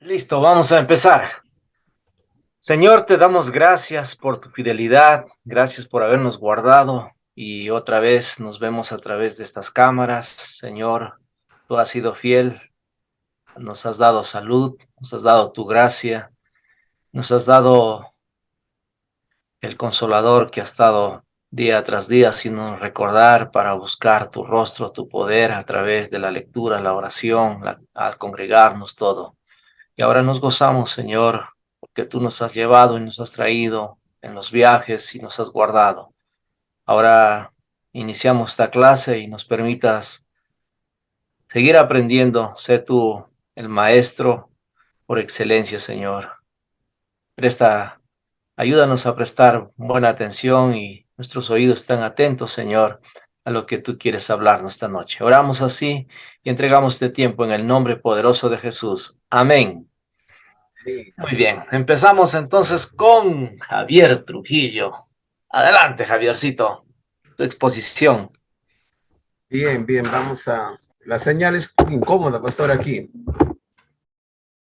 Listo, vamos a empezar. Señor, te damos gracias por tu fidelidad, gracias por habernos guardado y otra vez nos vemos a través de estas cámaras. Señor, tú has sido fiel, nos has dado salud, nos has dado tu gracia, nos has dado el consolador que ha estado día tras día haciéndonos recordar para buscar tu rostro, tu poder a través de la lectura, la oración, al congregarnos todo. Y ahora nos gozamos, Señor, porque tú nos has llevado y nos has traído en los viajes y nos has guardado. Ahora iniciamos esta clase y nos permitas seguir aprendiendo. Sé tú el maestro por excelencia, Señor. Ayúdanos a prestar buena atención y nuestros oídos están atentos, Señor, a lo que tú quieres hablarnos esta noche. Oramos así y entregamos este tiempo en el nombre poderoso de Jesús. Amén. Sí. Muy bien, empezamos entonces con Javier Trujillo. Adelante, Javiercito, tu exposición. Bien, bien, vamos a... La señal es incómoda, pastor, aquí.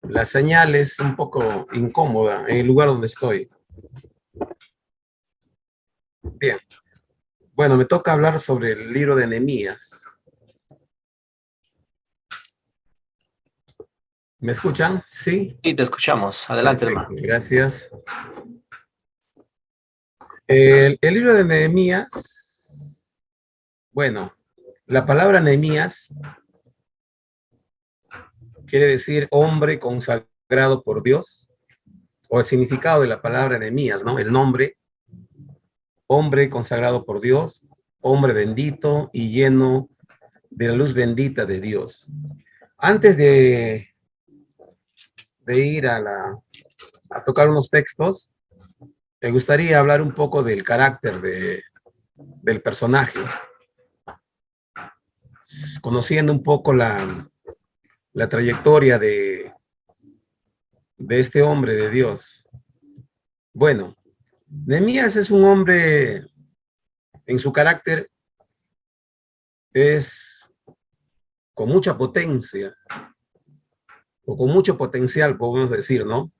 La señal es un poco incómoda en el lugar donde estoy. Bien, bueno, me toca hablar sobre el libro de Nehemías. ¿Me escuchan? Sí, Y te escuchamos. Adelante, perfecto, hermano. gracias. El libro de Nehemías, bueno, la palabra Nehemías quiere decir hombre consagrado por Dios, o el significado de la palabra Nehemías, ¿no? El nombre hombre consagrado por Dios, hombre bendito y lleno de la luz bendita de Dios. Antes de ir a tocar unos textos, me gustaría hablar un poco del carácter del personaje, conociendo un poco la trayectoria de este hombre de Dios. Bueno, Nehemías es un hombre, en su carácter, es con mucha potencia, o con mucho potencial, podemos decir, ¿no?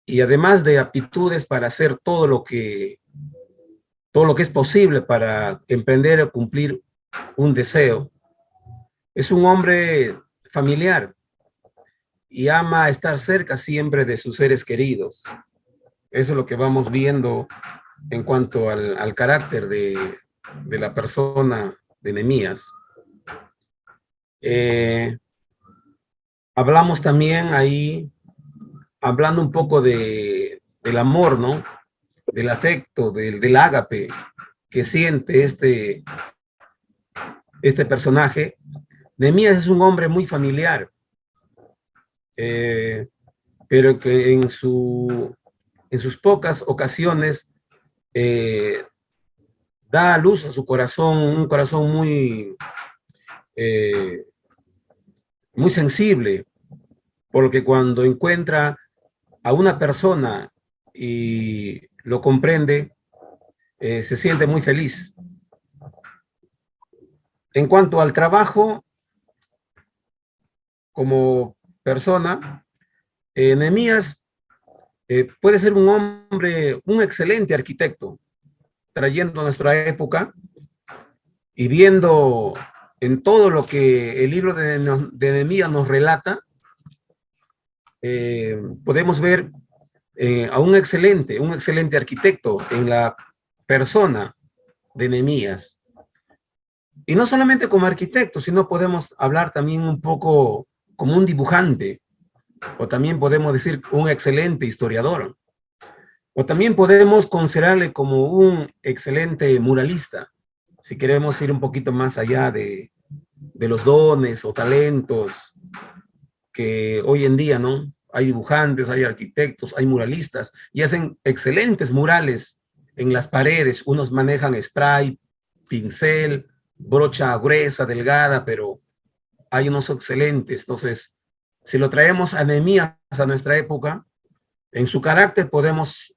Y además de aptitudes para hacer todo lo que es posible para emprender o cumplir un deseo. Es un hombre familiar y ama estar cerca siempre de sus seres queridos. Eso es lo que vamos viendo en cuanto al carácter de la persona de Nehemías. Eh, Hablamos también ahí, hablando un poco del amor, ¿no? Del afecto, del ágape que siente este personaje. Nehemías es un hombre muy familiar, eh, pero que en sus pocas ocasiones eh, da a luz a su corazón, un corazón eh, muy sensible, porque cuando encuentra a una persona y lo comprende, se siente muy feliz. En cuanto al trabajo, como persona, Nehemías puede ser un hombre, un excelente arquitecto, trayendo a nuestra época y viendo en todo lo que el libro de Nehemías nos relata, podemos ver a un excelente arquitecto en la persona de Nehemías. Y no solamente como arquitecto, sino podemos hablar también un poco como un dibujante, o también podemos decir un excelente historiador, o también podemos considerarle como un excelente muralista, si queremos ir un poquito más allá de los dones o talentos que hoy en día, ¿no? Hay dibujantes, hay arquitectos, hay muralistas y hacen excelentes murales en las paredes. Unos manejan spray, pincel, brocha gruesa, delgada, pero hay unos excelentes. Entonces, si lo traemos a Nehemías a nuestra época, en su carácter podemos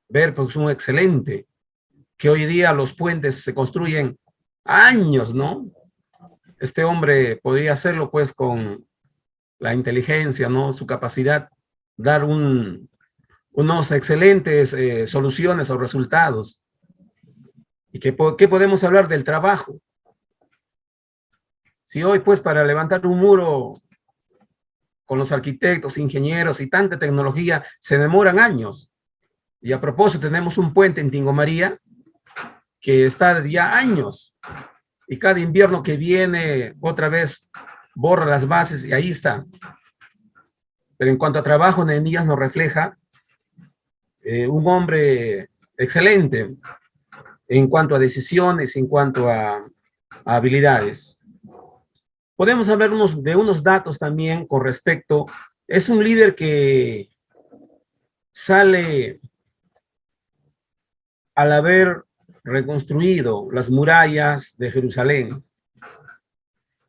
ver que es un excelente, que hoy día los puentes se construyen años, ¿no? Este hombre podría hacerlo pues con la inteligencia, ¿no? Su capacidad, dar unos excelentes soluciones o resultados. ¿Y qué podemos hablar del trabajo? Si hoy, pues, para levantar un muro con los arquitectos, ingenieros y tanta tecnología, se demoran años. Y a propósito, tenemos un puente en Tingo María que está ya años. Y cada invierno que viene, otra vez borra las bases y ahí está. Pero en cuanto a trabajo, Nehemías nos refleja un hombre excelente en cuanto a decisiones, en cuanto a habilidades. Podemos hablar de unos datos también con respecto. Es un líder que sale al haber reconstruido las murallas de Jerusalén.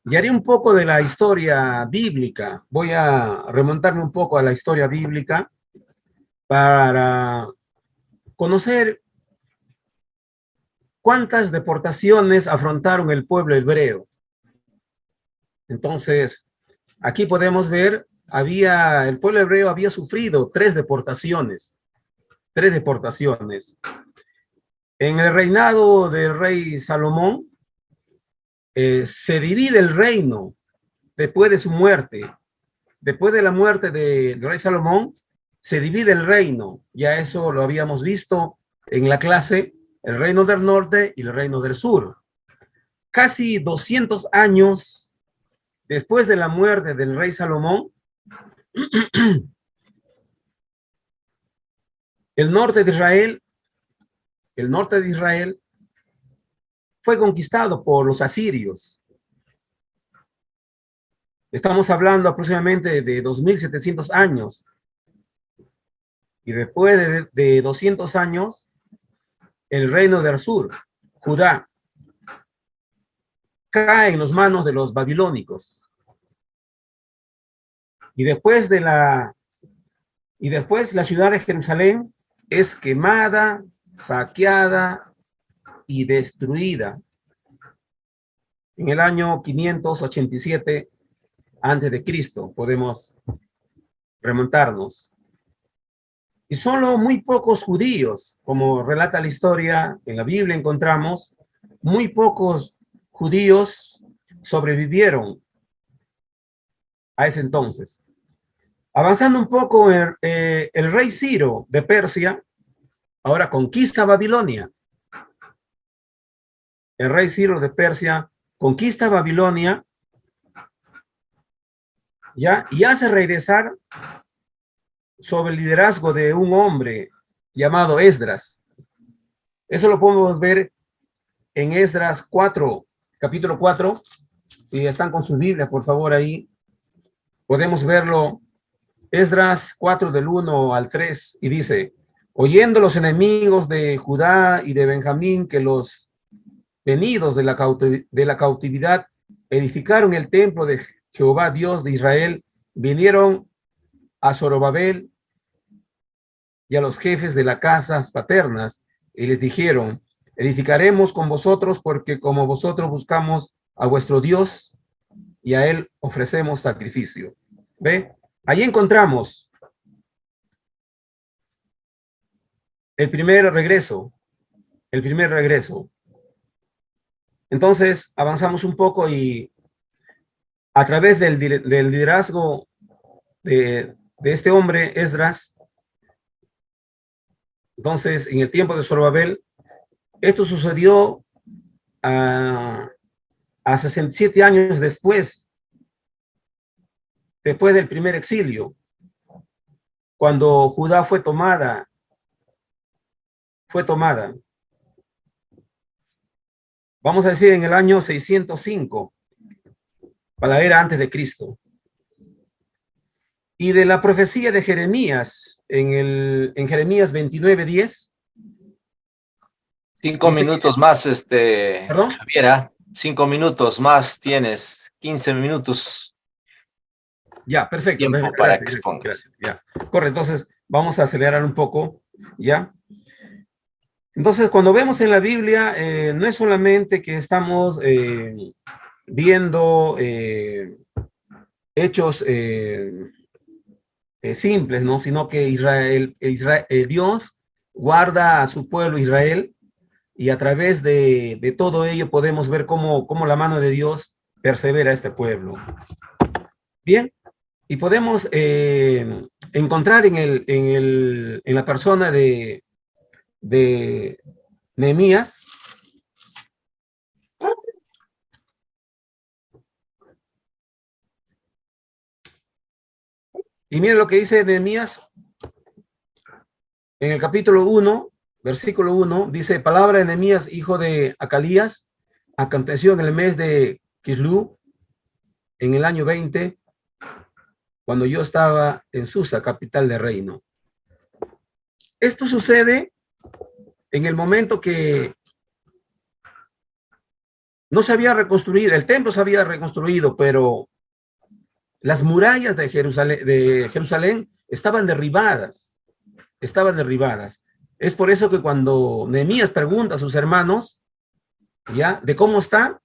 Y haré un poco de la historia bíblica. Voy a remontarme un poco a la historia bíblica para conocer cuántas deportaciones afrontaron el pueblo hebreo. Entonces, aquí podemos ver, el pueblo hebreo había sufrido 3 deportaciones. 3 deportaciones. En el reinado del rey Salomón, se divide el reino después de su muerte. Después de la muerte del rey Salomón, se divide el reino. Ya eso lo habíamos visto en la clase, el reino del norte y el reino del sur. Casi 200 años después de la muerte del rey Salomón, el norte de Israel fue conquistado por los asirios. Estamos hablando aproximadamente de 2700 años. Y después de 200 años, el reino del sur, Judá, cae en las manos de los babilónicos. Y después la ciudad de Jerusalén es quemada, saqueada y destruida en el año 587 antes de Cristo. Podemos remontarnos. Y solo muy pocos judíos, como relata la historia, en la Biblia encontramos, muy pocos judíos sobrevivieron a ese entonces. Avanzando un poco, el rey Ciro de Persia ahora conquista Babilonia. El rey Ciro de Persia conquista Babilonia, ¿ya? Y hace regresar sobre el liderazgo de un hombre llamado Esdras. Eso lo podemos ver en Esdras 4, capítulo 4. Si están con su Biblia, por favor, ahí podemos verlo. Esdras 4 del 1 al 3 y dice: oyendo los enemigos de Judá y de Benjamín que los venidos de la cautividad edificaron el templo de Jehová Dios de Israel, vinieron a Zorobabel y a los jefes de las casas paternas y les dijeron: edificaremos con vosotros porque como vosotros buscamos a vuestro Dios y a él ofrecemos sacrificio. ¿Ve? Ahí encontramos el primer regreso. Entonces avanzamos un poco y a través del liderazgo de este hombre, Esdras, entonces en el tiempo de Zorobabel, esto sucedió a 67 años después del primer exilio, cuando Judá fue tomada. Vamos a decir en el año 605, para la era antes de Cristo. Y de la profecía de Jeremías, en Jeremías 29:10. 5 minutos más, ¿Perdón? Javiera. 5 minutos más tienes, 15 minutos. Ya, perfecto. Tiempo para que expongas. Gracias, ya. Corre, entonces vamos a acelerar un poco, ¿ya? Entonces, cuando vemos en la Biblia, no es solamente que estamos viendo hechos simples, ¿no? Sino que Dios guarda a su pueblo Israel y a través de todo ello podemos ver cómo la mano de Dios persevera a este pueblo. Bien, y podemos encontrar en la persona de Nehemías, y miren lo que dice Nehemías en el capítulo 1, versículo 1, dice, palabra de Nehemías, hijo de Acalías, aconteció en el mes de Kislu, en el año 20, cuando yo estaba en Susa, capital del reino. Esto sucede en el momento que no se había reconstruido, el templo se había reconstruido, pero las murallas de Jerusalén estaban derribadas, estaban derribadas. Es por eso que cuando Nehemías pregunta a sus hermanos, ¿ya? De cómo está,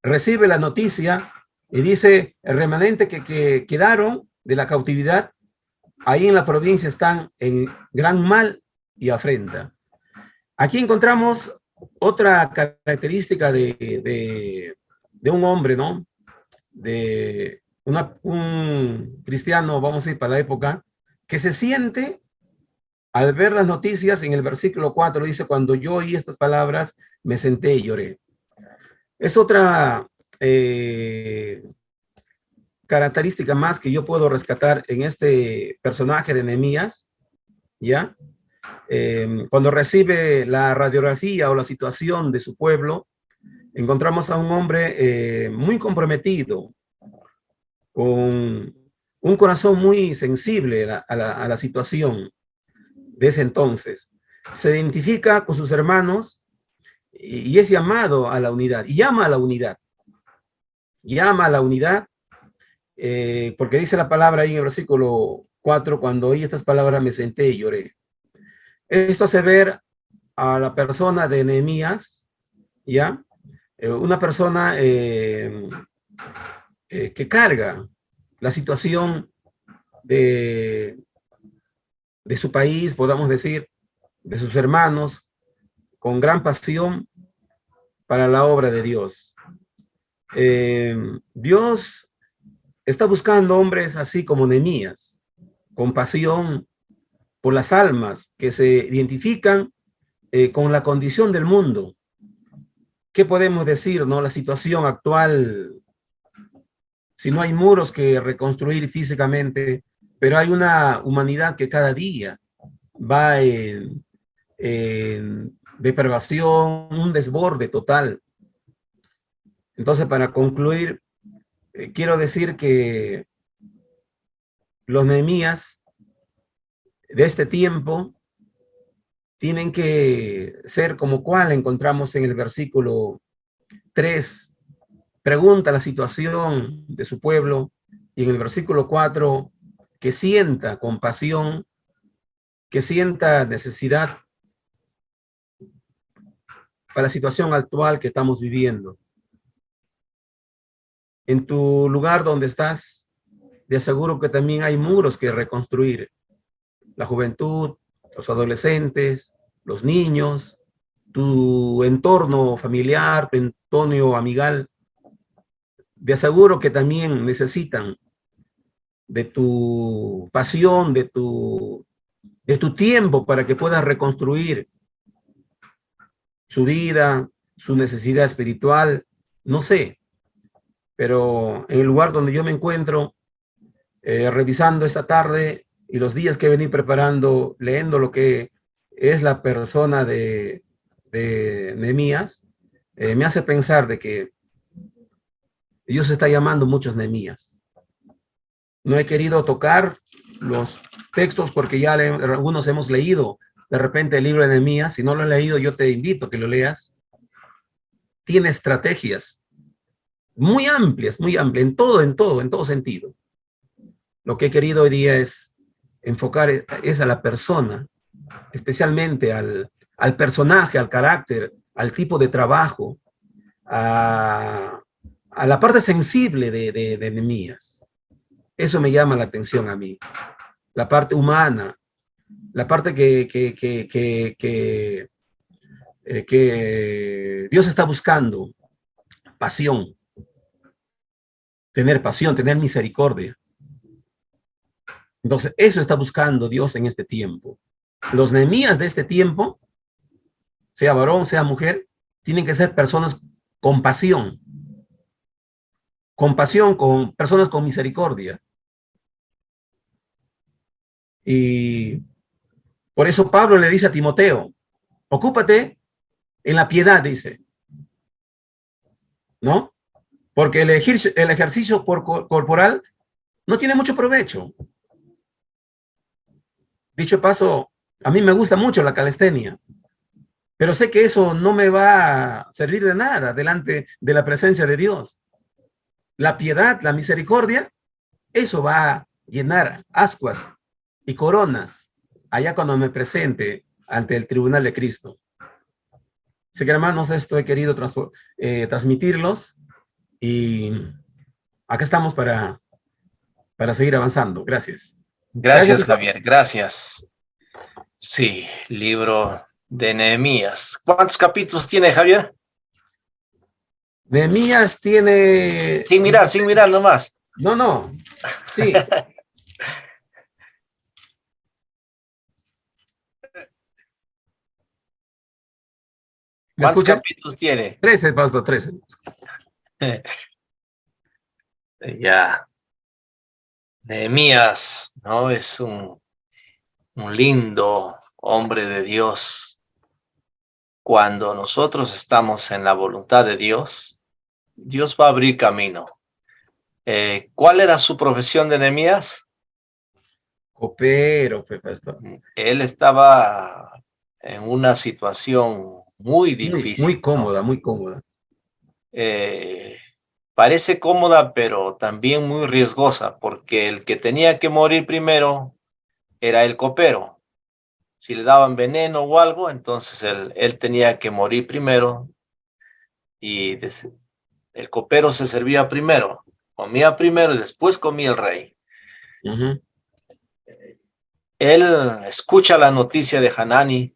recibe la noticia y dice, el remanente que quedaron de la cautividad, ahí en la provincia están en gran mal y afrenta. Aquí encontramos otra característica de un hombre, ¿no? De un cristiano, vamos a decir, para la época, que se siente al ver las noticias. En el versículo 4 dice, cuando yo oí estas palabras, me senté y lloré. Es otra característica más que yo puedo rescatar en este personaje de Nehemías, ¿ya? Cuando recibe la radiografía o la situación de su pueblo, encontramos a un hombre muy comprometido, con un corazón muy sensible a la situación de ese entonces. Se identifica con sus hermanos y es llamado a la unidad, y llama a la unidad, llama a la unidad, porque dice la palabra ahí en el versículo 4, cuando oí estas palabras me senté y lloré. Esto hace ver a la persona de Nehemías, ¿ya? Una persona que carga la situación de, de su país, podamos decir, de sus hermanos, con gran pasión para la obra de Dios. Dios está buscando hombres así como Nehemías, con pasión por las almas que se identifican con la condición del mundo. ¿Qué podemos decir, no? La situación actual, si no hay muros que reconstruir físicamente, pero hay una humanidad que cada día va en depravación, un desborde total. Entonces, para concluir, quiero decir que los Nehemías de este tiempo tienen que ser como cual encontramos en el versículo 3, pregunta la situación de su pueblo, y en el versículo 4, que sienta compasión, que sienta necesidad para la situación actual que estamos viviendo. En tu lugar donde estás, te aseguro que también hay muros que reconstruir. La juventud, los adolescentes, los niños, tu entorno familiar, tu entorno amigal, de aseguro que también necesitan de tu pasión, de tu tiempo para que puedas reconstruir su vida, su necesidad espiritual, no sé, pero en el lugar donde yo me encuentro, revisando esta tarde y los días que vení preparando, leyendo lo que es la persona de Nehemías, me hace pensar de que Dios está llamando muchos Nehemías. No he querido tocar los textos porque ya algunos hemos leído de repente el libro de Nehemías. Si no lo has leído, yo te invito a que lo leas. Tiene estrategias muy amplias, en todo sentido. Lo que he querido hoy día es enfocar es a la persona, especialmente al personaje, al carácter, al tipo de trabajo, a la parte sensible de Nehemías. Eso me llama la atención a mí. La parte humana, la parte que Dios está buscando, pasión, tener misericordia. Entonces, eso está buscando Dios en este tiempo. Los Nehemías de este tiempo, sea varón, sea mujer, tienen que ser personas con pasión, con personas con misericordia. Y por eso Pablo le dice a Timoteo, ocúpate en la piedad, dice, ¿no? Porque el ejercicio corporal no tiene mucho provecho. Dicho paso, a mí me gusta mucho la calistenia, pero sé que eso no me va a servir de nada delante de la presencia de Dios. La piedad, la misericordia, eso va a llenar ascuas y coronas allá cuando me presente ante el tribunal de Cristo. Así que, hermanos, esto he querido transmitirlos y acá estamos para seguir avanzando. Gracias. Gracias, Javier, gracias. Sí, libro de Nehemías. ¿Cuántos capítulos tiene, Javier? Nehemías tiene... Sin mirar nomás. No, sí. ¿Cuántos capítulos tiene? 13, pastor, 13. Ya. Nehemías, ¿no? Es un lindo hombre de Dios. Cuando nosotros estamos en la voluntad de Dios, Dios va a abrir camino. ¿Cuál era su profesión de Nehemías? Copero, pastor. Él estaba en una situación muy difícil, Muy cómoda, ¿no? muy cómoda. Parece cómoda, pero también muy riesgosa, porque el que tenía que morir primero era el copero. Si le daban veneno o algo, entonces él tenía que morir primero y el copero se servía primero, comía primero y después comía el rey. Él escucha la noticia de Hanani,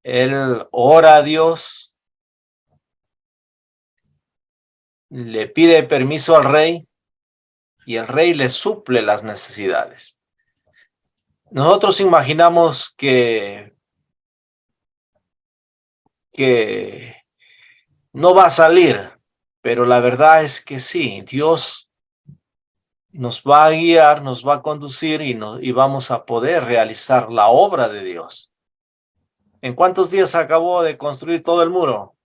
él ora a Dios, le pide permiso al rey y el rey le suple las necesidades. Nosotros imaginamos que no va a salir, pero la verdad es que sí, Dios nos va a guiar, nos va a conducir y vamos a poder realizar la obra de Dios. ¿En cuántos días acabó de construir todo el muro?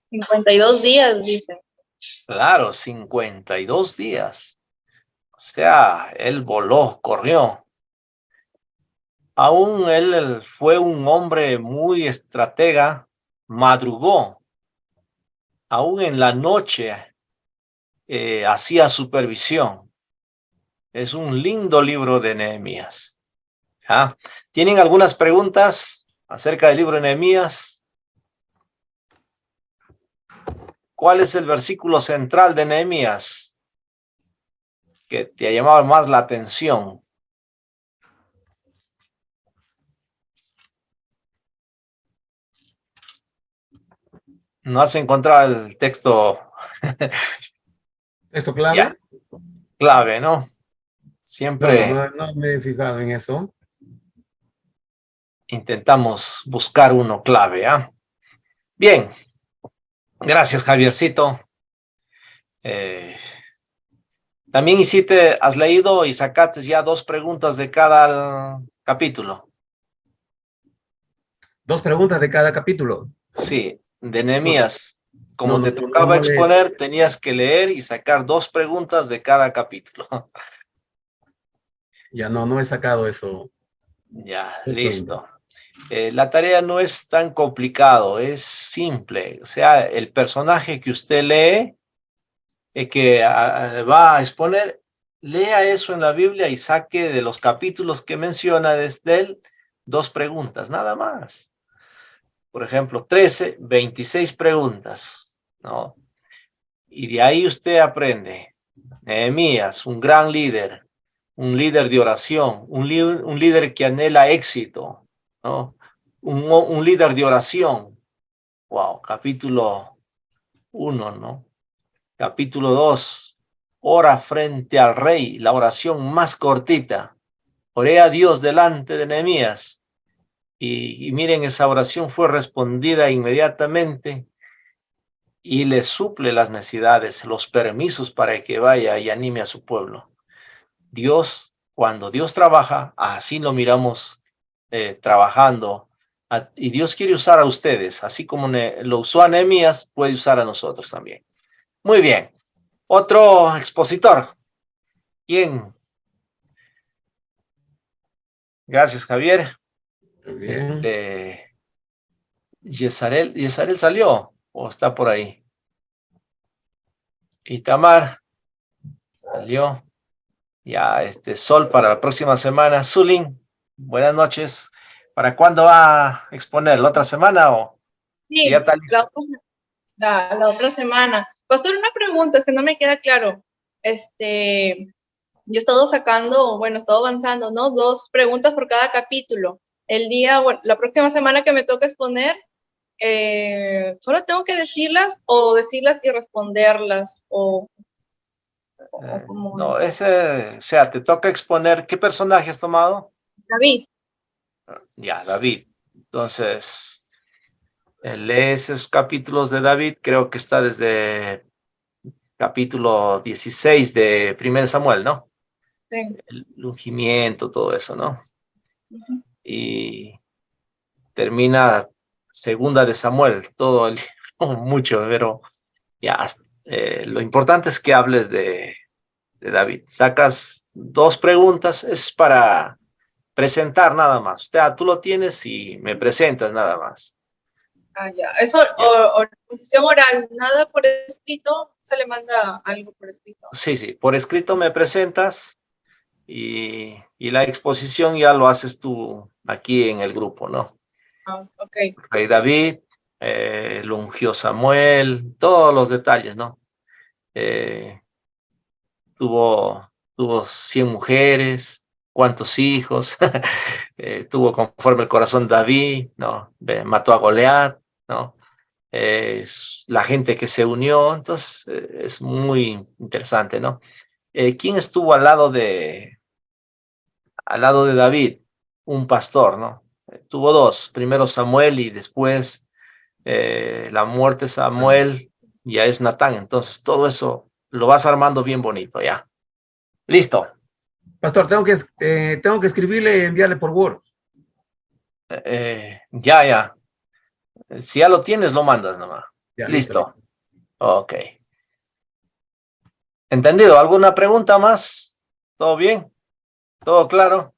52 días, dice. Claro, 52 días. O sea, él voló, corrió. Aún él fue un hombre muy estratega, madrugó. Aún en la noche hacía supervisión. Es un lindo libro de Nehemías. ¿Ah? ¿Tienen algunas preguntas acerca del libro de Nehemías? ¿Cuál es el versículo central de Nehemías que te ha llamado más la atención? ¿No has encontrado el texto? ¿Texto clave? Clave, ¿no? Siempre No me he fijado en eso. intentamos buscar uno clave, ¿ah? Bien. Gracias, Javiercito. También has leído y sacaste ya 2 preguntas de cada capítulo. 2 preguntas de cada capítulo. Sí, de Nehemías. Como No, te tocaba exponer, tenías que leer y sacar 2 preguntas de cada capítulo. Ya no he sacado eso. Ya, listo. La tarea no es tan complicado, es simple. O sea, el personaje que usted lee, que va a exponer, lea eso en la Biblia y saque de los capítulos que menciona desde él 2 preguntas, nada más. Por ejemplo, 13, 26 preguntas, ¿no? Y de ahí usted aprende. Nehemías, un gran líder, un líder de oración, un líder que anhela éxito, ¿no? Un líder de oración. Wow, capítulo 1, ¿no? Capítulo 2, ora frente al rey, la oración más cortita. Oré a Dios delante de Nehemías. Y miren, esa oración fue respondida inmediatamente y le suple las necesidades, los permisos para que vaya y anime a su pueblo. Dios, cuando Dios trabaja, así lo miramos trabajando. Y Dios quiere usar a ustedes, así como lo usó a Nehemías, puede usar a nosotros también. Muy bien. Otro expositor. ¿Quién? Gracias, Javier. Muy bien. Yesarel salió o está por ahí. Itamar salió. Ya, Sol para la próxima semana. Zulin, buenas noches. ¿Para cuándo va a exponer? ¿La otra semana o ya Sí, está listo? la otra semana. Pastor, una pregunta, es que no me queda claro. Yo he estado sacando, bueno, he estado avanzando, ¿no? 2 preguntas por cada capítulo. La próxima semana que me toca exponer, ¿solo tengo que decirlas o decirlas y responderlas? O como No, o sea, te toca exponer. ¿Qué personaje has tomado? David. Ya, David. Entonces, lee esos capítulos de David, creo que está desde capítulo 16 de 1 Samuel, ¿no? Sí. El ungimiento, todo eso, ¿no? Uh-huh. Y termina segunda de Samuel, todo el mucho, pero ya, lo importante es que hables de David. Sacas 2 preguntas, es para presentar nada más. O sea, tú lo tienes y me presentas nada más. Ah, ya. Eso, Ya. posición oral, nada por escrito, se le manda algo por escrito. Sí, sí, por escrito me presentas y la exposición ya lo haces tú aquí en el grupo, ¿no? Ah, ok. Rey David, lo ungió Samuel, todos los detalles, ¿no? Eh, tuvo 100 mujeres, cuántos hijos, tuvo conforme el corazón de David, ¿no? Mató a Goliat, ¿no? La gente que se unió, entonces es muy interesante, ¿no? ¿Quién estuvo al lado de David? Un pastor, ¿no? Tuvo 2, primero Samuel y después la muerte de Samuel, ya es Natán, entonces todo eso lo vas armando bien bonito, ya. Listo. Pastor, tengo que escribirle y enviarle por Word. Ya. Si ya lo tienes, lo mandas nomás. Ya, listo, listo. Listo. Ok. ¿Entendido? ¿Alguna pregunta más? ¿Todo bien? ¿Todo claro?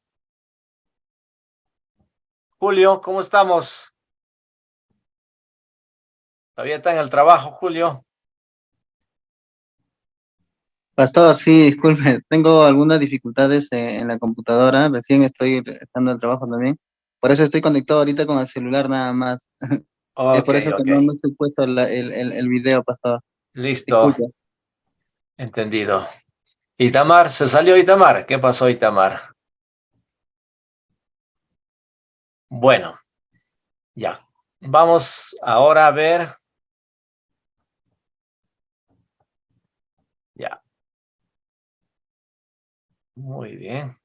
Julio, ¿cómo estamos? ¿Todavía está en el trabajo, Julio? Pastor, sí, disculpe, tengo algunas dificultades en la computadora, recién estoy estando al trabajo también, por eso estoy conectado ahorita con el celular nada más, es Ok, por eso que ok. no estoy puesto el video, pastor, Listo. disculpe. Entendido. Itamar, se salió Itamar. ¿Qué pasó, Itamar? Bueno, ya. Vamos ahora a ver. Ya. Muy bien.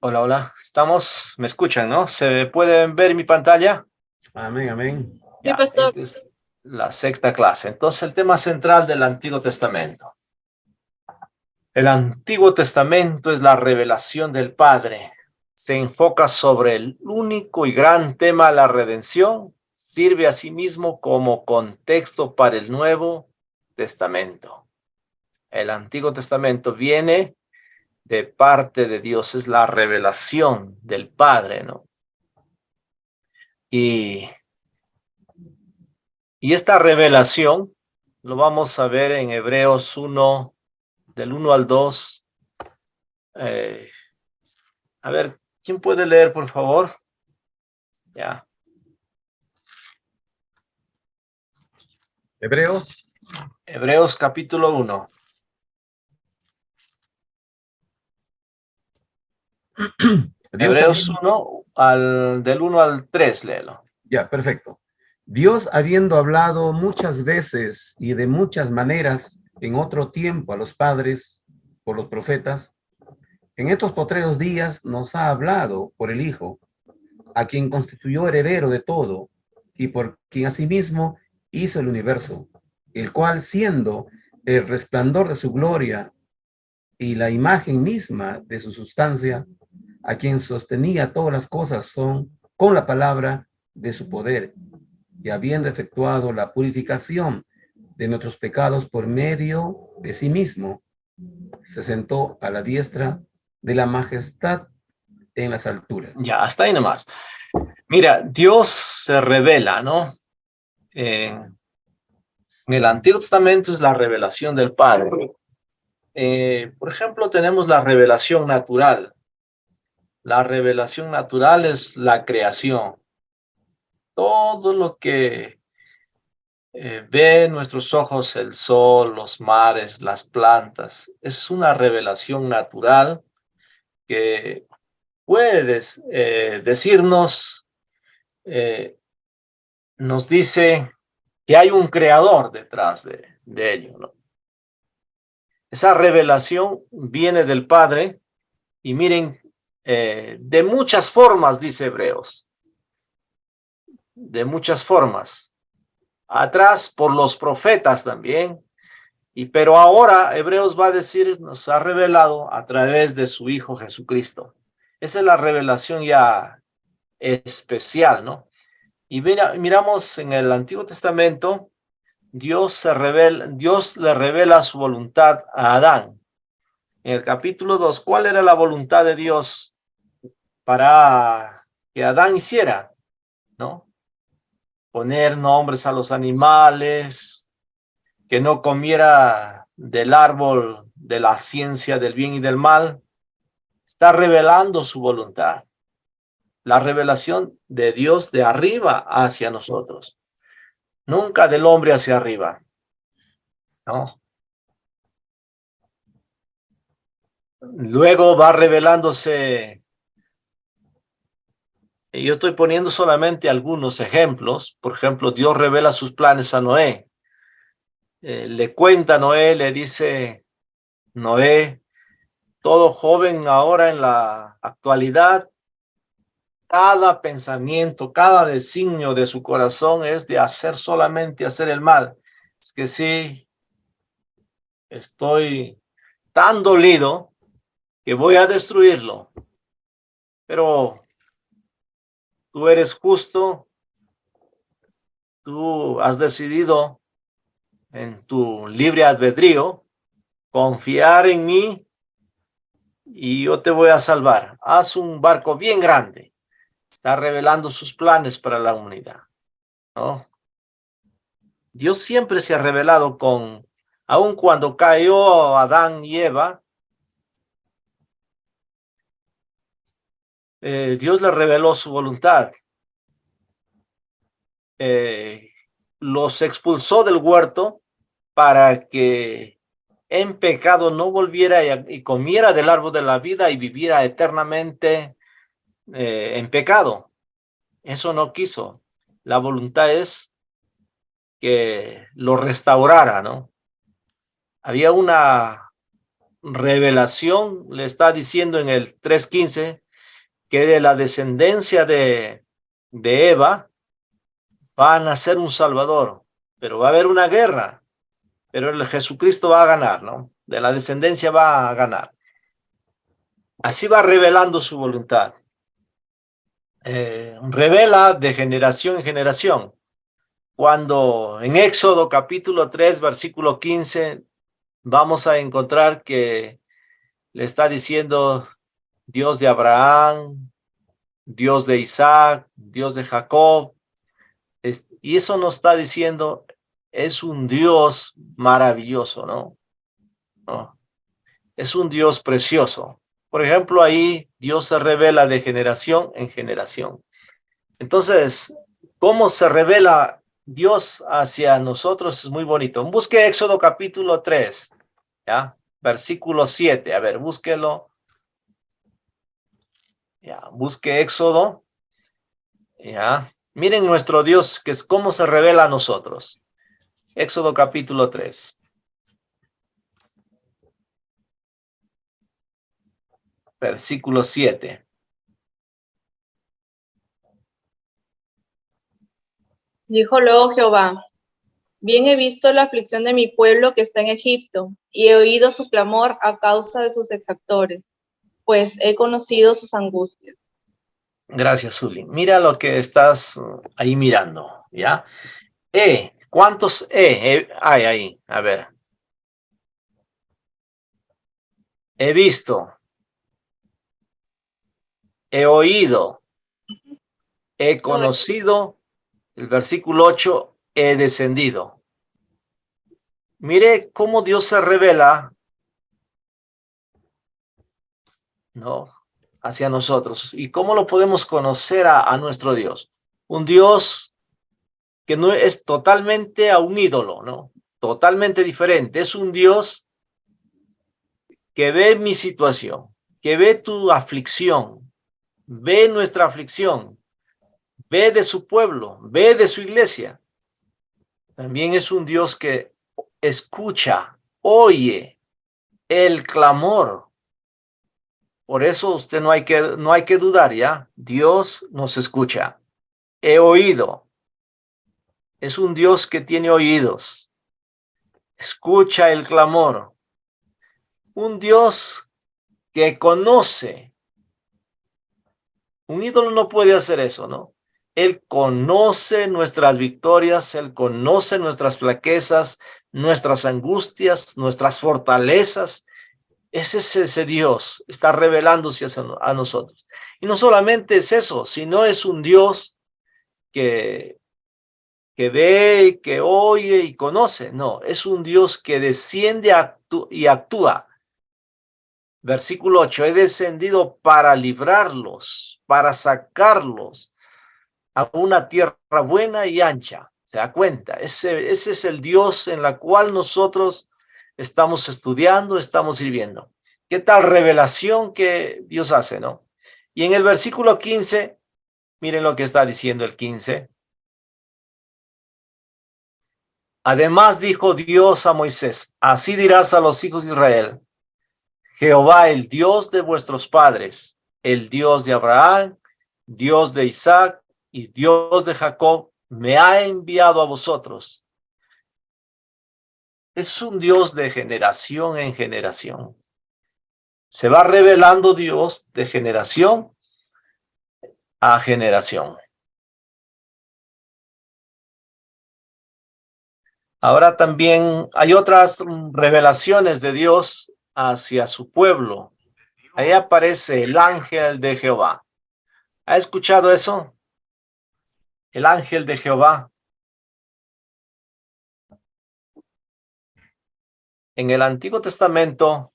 Hola, hola. ¿Estamos? ¿Me escuchan, no? ¿Se pueden ver mi pantalla? Amén, amén. Sí, Ya, pastor. esta es la 6ª clase. Entonces, el tema central del Antiguo Testamento. El Antiguo Testamento es la revelación del Padre. Se enfoca sobre el único y gran tema de la redención. Sirve asimismo como contexto para el Nuevo Testamento. El Antiguo Testamento viene de parte de Dios, es la revelación del Padre, ¿no? Y, y esta revelación lo vamos a ver en Hebreos 1, del 1 al 2. A ver, ¿quién puede leer, por favor? Ya. Hebreos. Hebreos capítulo 1. Hebreos 1, del 1 al 3, léelo. Ya, perfecto. Dios, habiendo hablado muchas veces y de muchas maneras en otro tiempo a los padres por los profetas, en estos postreros días nos ha hablado por el Hijo, a quien constituyó heredero de todo y por quien asimismo hizo el universo, el cual, siendo el resplandor de su gloria y la imagen misma de su sustancia, a quien sostenía todas las cosas son con la palabra de su poder, y habiendo efectuado la purificación de nuestros pecados por medio de sí mismo, se sentó a la diestra de la majestad en las alturas. Ya, hasta ahí nomás. Mira, Dios se revela, ¿no? En el Antiguo Testamento es la revelación del Padre. Por ejemplo, tenemos la revelación natural. La revelación natural es la creación. Todo lo que ve nuestros ojos, el sol, los mares, las plantas, es una revelación natural que puede decirnos, nos dice que hay un creador detrás de ello, ¿no? Esa revelación viene del Padre y miren, de muchas formas, dice Hebreos, de muchas formas. Atrás por los profetas también, pero ahora Hebreos va a decir, nos ha revelado a través de su Hijo Jesucristo. Esa es la revelación ya especial, ¿no? Y miramos en el Antiguo Testamento, Dios le revela su voluntad a Adán. En el capítulo 2, ¿cuál era la voluntad de Dios para que Adán hiciera? ¿No? Poner nombres a los animales, que no comiera del árbol de la ciencia del bien y del mal. Está revelando su voluntad. La revelación de Dios de arriba hacia nosotros. Nunca del hombre hacia arriba. ¿No? Luego va revelándose. Yo estoy poniendo solamente algunos ejemplos. Por ejemplo, Dios revela sus planes a Noé. Le cuenta a Noé, le dice, Noé, todo joven ahora en la actualidad, cada pensamiento, cada designio de su corazón es de solamente hacer el mal. Es que sí, estoy tan dolido que voy a destruirlo. Pero tú eres justo, tú has decidido en tu libre albedrío confiar en mí y yo te voy a salvar. Haz un barco bien grande. Está revelando sus planes para la humanidad, ¿no? Dios siempre se ha revelado aun cuando cayó Adán y Eva, Dios le reveló su voluntad. Los expulsó del huerto para que en pecado no volviera y comiera del árbol de la vida y viviera eternamente en pecado. Eso no quiso. La voluntad es que lo restaurara, ¿no? Había una revelación, le está diciendo en el 3:15, que de la descendencia de Eva va a nacer un Salvador, pero va a haber una guerra, pero el Jesucristo va a ganar, ¿no? De la descendencia va a ganar. Así va revelando su voluntad. Revela de generación en generación. Cuando en Éxodo capítulo 3, versículo 15, vamos a encontrar que le está diciendo Dios de Abraham, Dios de Isaac, Dios de Jacob. Y eso nos está diciendo, es un Dios maravilloso, ¿no? ¿No? Es un Dios precioso. Por ejemplo, ahí Dios se revela de generación en generación. Entonces, ¿cómo se revela Dios hacia nosotros? Es muy bonito. Busque Éxodo capítulo 3, ¿ya? Versículo 7. A ver, búsquelo. Ya, busque Éxodo. Ya. Miren nuestro Dios, que es cómo se revela a nosotros. Éxodo capítulo 3. Versículo 7. Dijo luego Jehová: Bien he visto la aflicción de mi pueblo que está en Egipto, y he oído su clamor a causa de sus exactores, pues he conocido sus angustias. Gracias, Zuli. Mira lo que estás ahí mirando, ¿ya? ¿Cuántos hay ahí? A ver. He visto, he oído, he conocido, el versículo 8, he descendido. Mire cómo Dios se revela, ¿no? Hacia nosotros. ¿Y cómo lo podemos conocer a nuestro Dios? Un Dios que no es totalmente a un ídolo, ¿no? Totalmente diferente. Es un Dios que ve mi situación, que ve tu aflicción, ve nuestra aflicción, ve de su pueblo, ve de su iglesia. También es un Dios que escucha, oye el clamor. Por eso usted no hay que dudar, ¿ya? Dios nos escucha. He oído. Es un Dios que tiene oídos. Escucha el clamor. Un Dios que conoce. Un ídolo no puede hacer eso, ¿no? Él conoce nuestras victorias, Él conoce nuestras flaquezas, nuestras angustias, nuestras fortalezas. Ese es ese Dios, está revelándose a nosotros. Y no solamente es eso, sino es un Dios que, que ve, que oye y conoce. No, es un Dios que desciende y actúa. Versículo 8, he descendido para librarlos, para sacarlos a una tierra buena y ancha. ¿Se da cuenta? Ese es el Dios en la cual nosotros estamos estudiando, estamos sirviendo. ¿Qué tal revelación que Dios hace, no? Y en el versículo 15, miren lo que está diciendo el 15. Además dijo Dios a Moisés, así dirás a los hijos de Israel, Jehová, el Dios de vuestros padres, el Dios de Abraham, Dios de Isaac y Dios de Jacob, me ha enviado a vosotros. Es un Dios de generación en generación. Se va revelando Dios de generación a generación. Ahora también hay otras revelaciones de Dios hacia su pueblo. Ahí aparece el ángel de Jehová. ¿Ha escuchado eso? El ángel de Jehová. En el Antiguo Testamento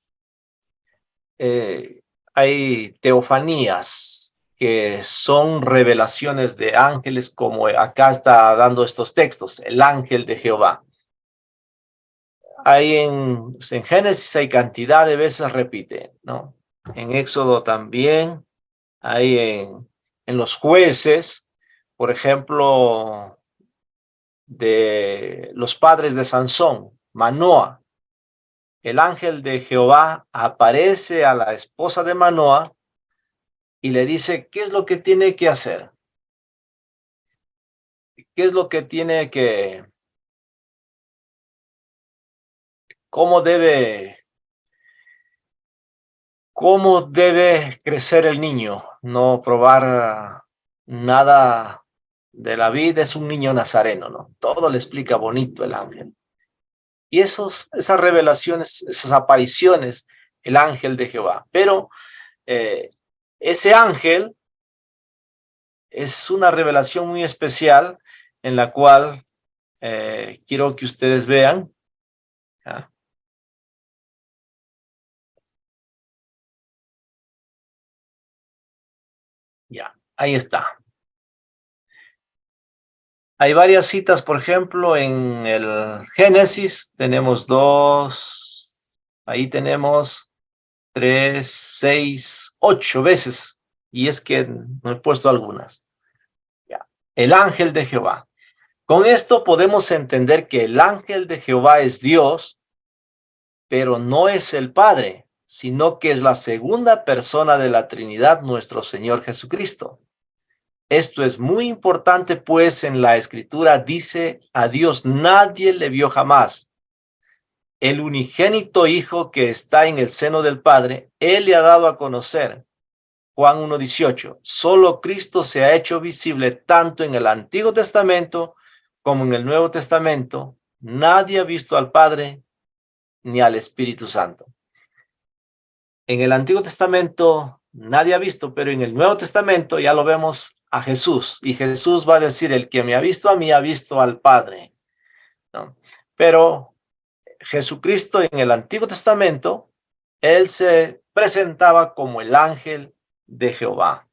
hay teofanías que son revelaciones de ángeles, como acá está dando estos textos, el ángel de Jehová. Hay en Génesis hay cantidad de veces repite, ¿no? En Éxodo también, hay en los jueces, por ejemplo, de los padres de Sansón, Manoa. El ángel de Jehová aparece a la esposa de Manoa y le dice, ¿qué es lo que tiene que hacer? ¿Qué es lo que tiene que, cómo debe crecer el niño? No probar nada de la vida, es un niño nazareno, ¿no? Todo le explica bonito el ángel. Y esas revelaciones, esas apariciones, el ángel de Jehová. Pero ese ángel Es una revelación muy especial en la cual quiero que ustedes vean. ¿Ya? Ya, ahí está. Hay varias citas, por ejemplo, en el Génesis tenemos 2, ahí tenemos 3, 6, 8 veces. Y es que no he puesto algunas. Ya. El ángel de Jehová. Con esto podemos entender que el ángel de Jehová es Dios, pero no es el Padre, sino que es la segunda persona de la Trinidad, nuestro Señor Jesucristo. Esto es muy importante, pues en la Escritura dice: a Dios nadie le vio jamás. El unigénito Hijo que está en el seno del Padre, Él le ha dado a conocer. Juan 1:18. Solo Cristo se ha hecho visible tanto en el Antiguo Testamento como en el Nuevo Testamento. Nadie ha visto al Padre ni al Espíritu Santo. En el Antiguo Testamento nadie ha visto, pero en el Nuevo Testamento ya lo vemos a Jesús. Y Jesús va a decir: el que me ha visto a mí ha visto al Padre, ¿no? Pero Jesucristo en el Antiguo Testamento, Él se presentaba como el ángel de Jehová.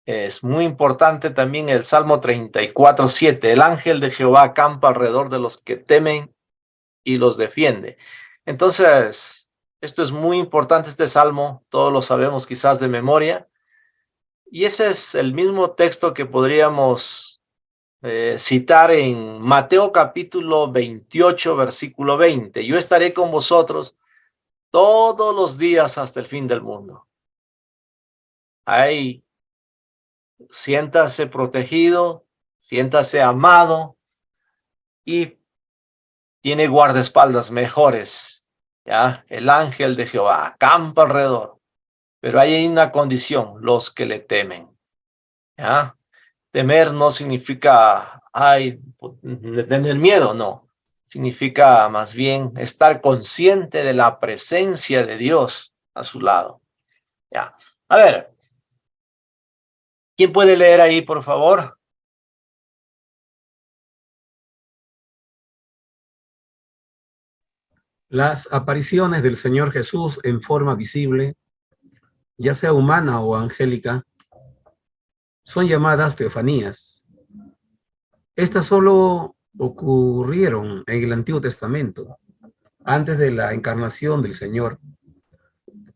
Es muy importante también el Salmo 34:7. El ángel de Jehová acampa alrededor de los que temen y los defiende. Entonces, esto es muy importante, este salmo, todos lo sabemos quizás de memoria, y ese es el mismo texto que podríamos citar en Mateo capítulo 28, versículo 20. Yo estaré con vosotros todos los días hasta el fin del mundo. Ahí, siéntase protegido, siéntase amado y tiene guardaespaldas mejores. ¿Ya? El ángel de Jehová acampa alrededor, pero hay una condición: los que le temen. ¿Ya? Temer no significa tener miedo, no. Significa más bien estar consciente de la presencia de Dios a su lado. ¿Ya? A ver, ¿quién puede leer ahí, por favor? Las apariciones del Señor Jesús en forma visible, ya sea humana o angélica, son llamadas teofanías. Estas solo ocurrieron en el Antiguo Testamento, antes de la encarnación del Señor.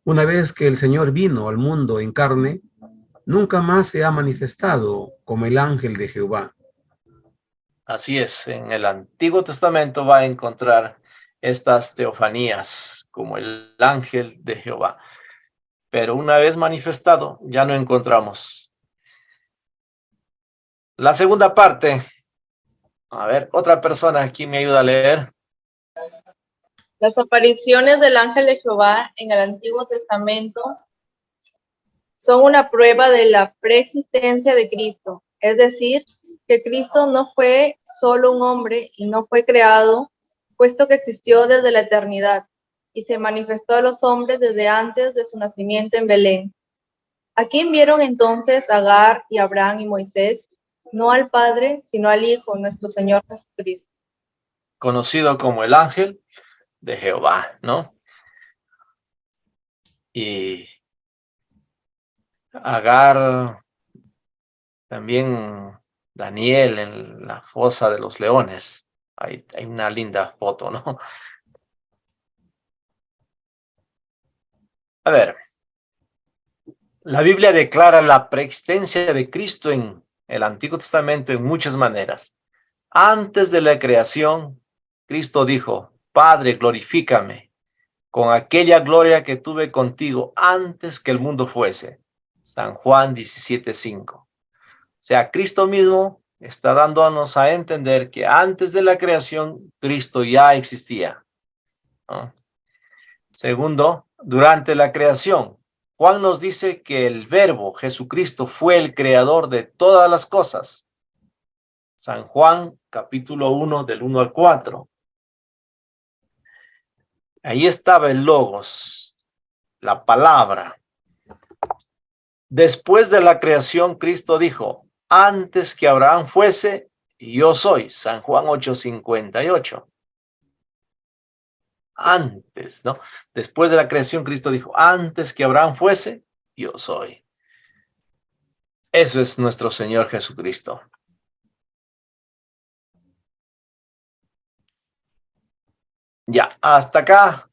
Una vez que el Señor vino al mundo en carne, nunca más se ha manifestado como el ángel de Jehová. Así es, en el Antiguo Testamento va a encontrar estas teofanías como el ángel de Jehová. Pero una vez manifestado, ya no encontramos. La segunda parte. A ver, otra persona aquí me ayuda a leer. Las apariciones del ángel de Jehová en el Antiguo Testamento son una prueba de la preexistencia de Cristo, es decir, que Cristo no fue solo un hombre y no fue creado, puesto que existió desde la eternidad y se manifestó a los hombres desde antes de su nacimiento en Belén. ¿A quién vieron entonces Agar y Abraham y Moisés? No al Padre, sino al Hijo, nuestro Señor Jesucristo. Conocido como el ángel de Jehová, ¿no? Y Agar, también Daniel en la fosa de los leones. Hay una linda foto, ¿no? A ver, la Biblia declara la preexistencia de Cristo en el Antiguo Testamento en muchas maneras. Antes de la creación, Cristo dijo: Padre, glorifícame con aquella gloria que tuve contigo antes que el mundo fuese. San Juan 17:5. O sea, Cristo mismo está dándonos a entender que antes de la creación, Cristo ya existía, ¿no? Segundo, durante la creación, Juan nos dice que el Verbo, Jesucristo, fue el creador de todas las cosas. San Juan, capítulo 1, del 1 al 4. Ahí estaba el Logos, la palabra. Después de la creación, Cristo dijo, antes que Abraham fuese, yo soy. San Juan 8:58. Antes, ¿no? Después de la creación, Cristo dijo, antes que Abraham fuese, yo soy. Eso es nuestro Señor Jesucristo. Ya, hasta acá.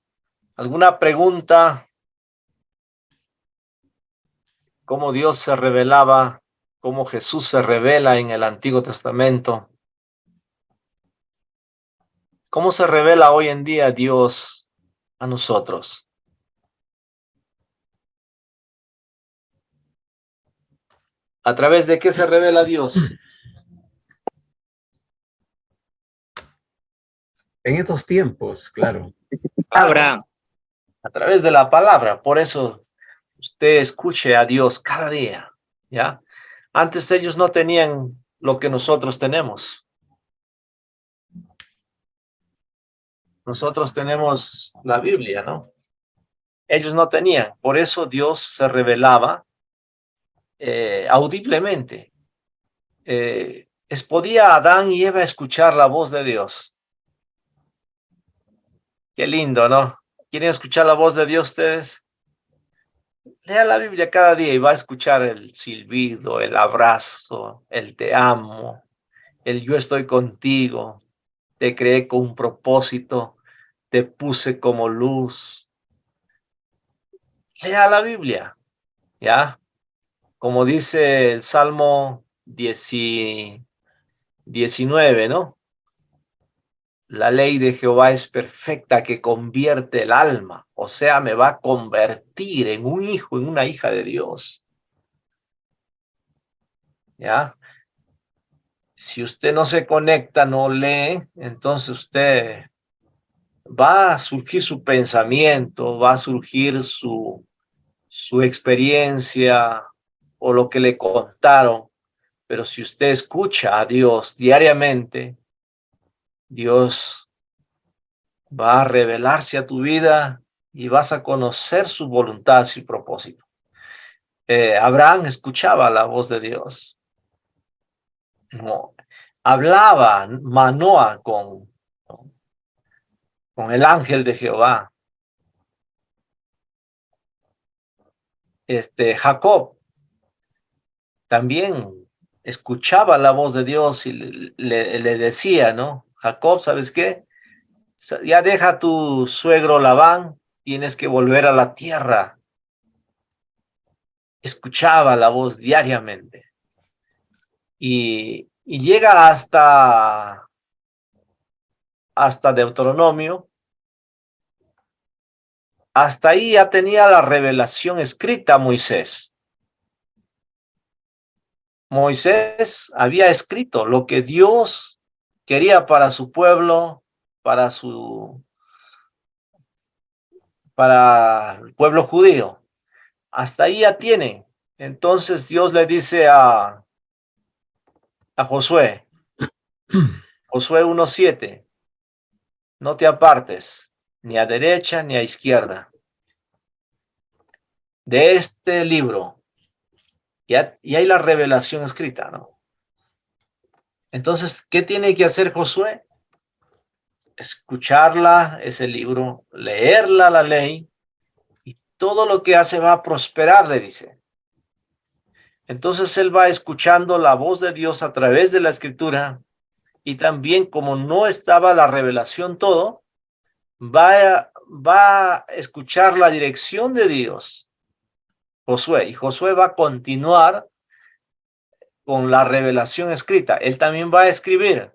¿Alguna pregunta? ¿Cómo Dios se revelaba? ¿Cómo Jesús se revela en el Antiguo Testamento? ¿Cómo se revela hoy en día Dios a nosotros? ¿A través de qué se revela Dios? En estos tiempos, claro. Claro, a través de la palabra. Por eso usted escuche a Dios cada día, ¿ya? Antes ellos no tenían lo que nosotros tenemos. Nosotros tenemos la Biblia, ¿no? Ellos no tenían. Por eso Dios se revelaba audiblemente. ¿Podía Adán y Eva escuchar la voz de Dios? Qué lindo, ¿no? ¿Quieren escuchar la voz de Dios ustedes? Lea la Biblia cada día y va a escuchar el silbido, el abrazo, el te amo, el yo estoy contigo, te creé con un propósito, te puse como luz. Lea la Biblia, ¿ya? Como dice el Salmo 19, ¿no? La ley de Jehová es perfecta que convierte el alma, o sea, me va a convertir en un hijo, en una hija de Dios, ¿ya? Si usted no se conecta, no lee, entonces usted va a surgir su pensamiento, va a surgir su experiencia o lo que le contaron. Pero si usted escucha a Dios diariamente, Dios va a revelarse a tu vida y vas a conocer su voluntad, su propósito. Abraham escuchaba la voz de Dios. No, hablaba Manoa con el ángel de Jehová. Jacob también escuchaba la voz de Dios y le decía, ¿no? Jacob, ¿sabes qué? Ya deja a tu suegro Labán, tienes que volver a la tierra. Escuchaba la voz diariamente. Y llega hasta Deuteronomio. Hasta ahí ya tenía la revelación escrita Moisés. Moisés había escrito lo que Dios quería para su pueblo, para el pueblo judío. Hasta ahí ya tienen. Entonces Dios le dice a Josué, Josué 1:7, no te apartes ni a derecha ni a izquierda de este libro. Y hay la revelación escrita, ¿no? Entonces, ¿qué tiene que hacer Josué? Escucharla, ese libro, leerla, la ley, y todo lo que hace va a prosperar, le dice. Entonces él va escuchando la voz de Dios a través de la escritura, y también como no estaba la revelación todo, va a escuchar la dirección de Dios, Josué, y Josué va a continuar con la revelación escrita. Él también va a escribir.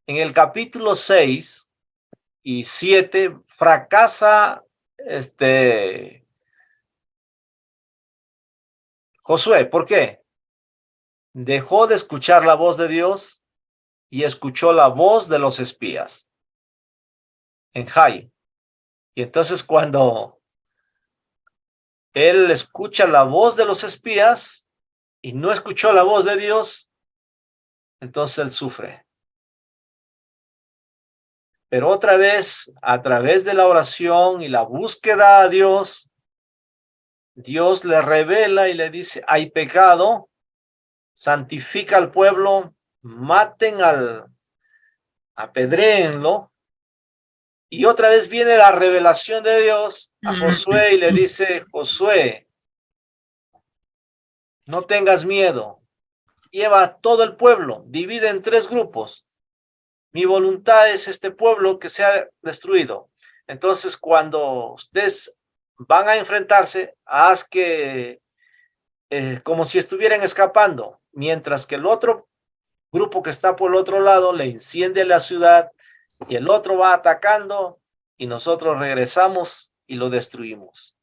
En el capítulo 6 y 7 fracasa Josué. ¿Por qué? Dejó de escuchar la voz de Dios y escuchó la voz de los espías en Jai. Y entonces cuando él escucha la voz de los espías y no escuchó la voz de Dios, entonces él sufre. Pero otra vez, a través de la oración y la búsqueda a Dios, Dios le revela y le dice, hay pecado, santifica al pueblo, maten apedréenlo. Y otra vez viene la revelación de Dios a Josué y le dice, Josué, no tengas miedo, lleva a todo el pueblo, divide en 3 grupos. Mi voluntad es este pueblo que sea destruido. Entonces, cuando ustedes van a enfrentarse, haz que como si estuvieran escapando, mientras que el otro grupo que está por el otro lado le enciende la ciudad y el otro va atacando y nosotros regresamos y lo destruimos.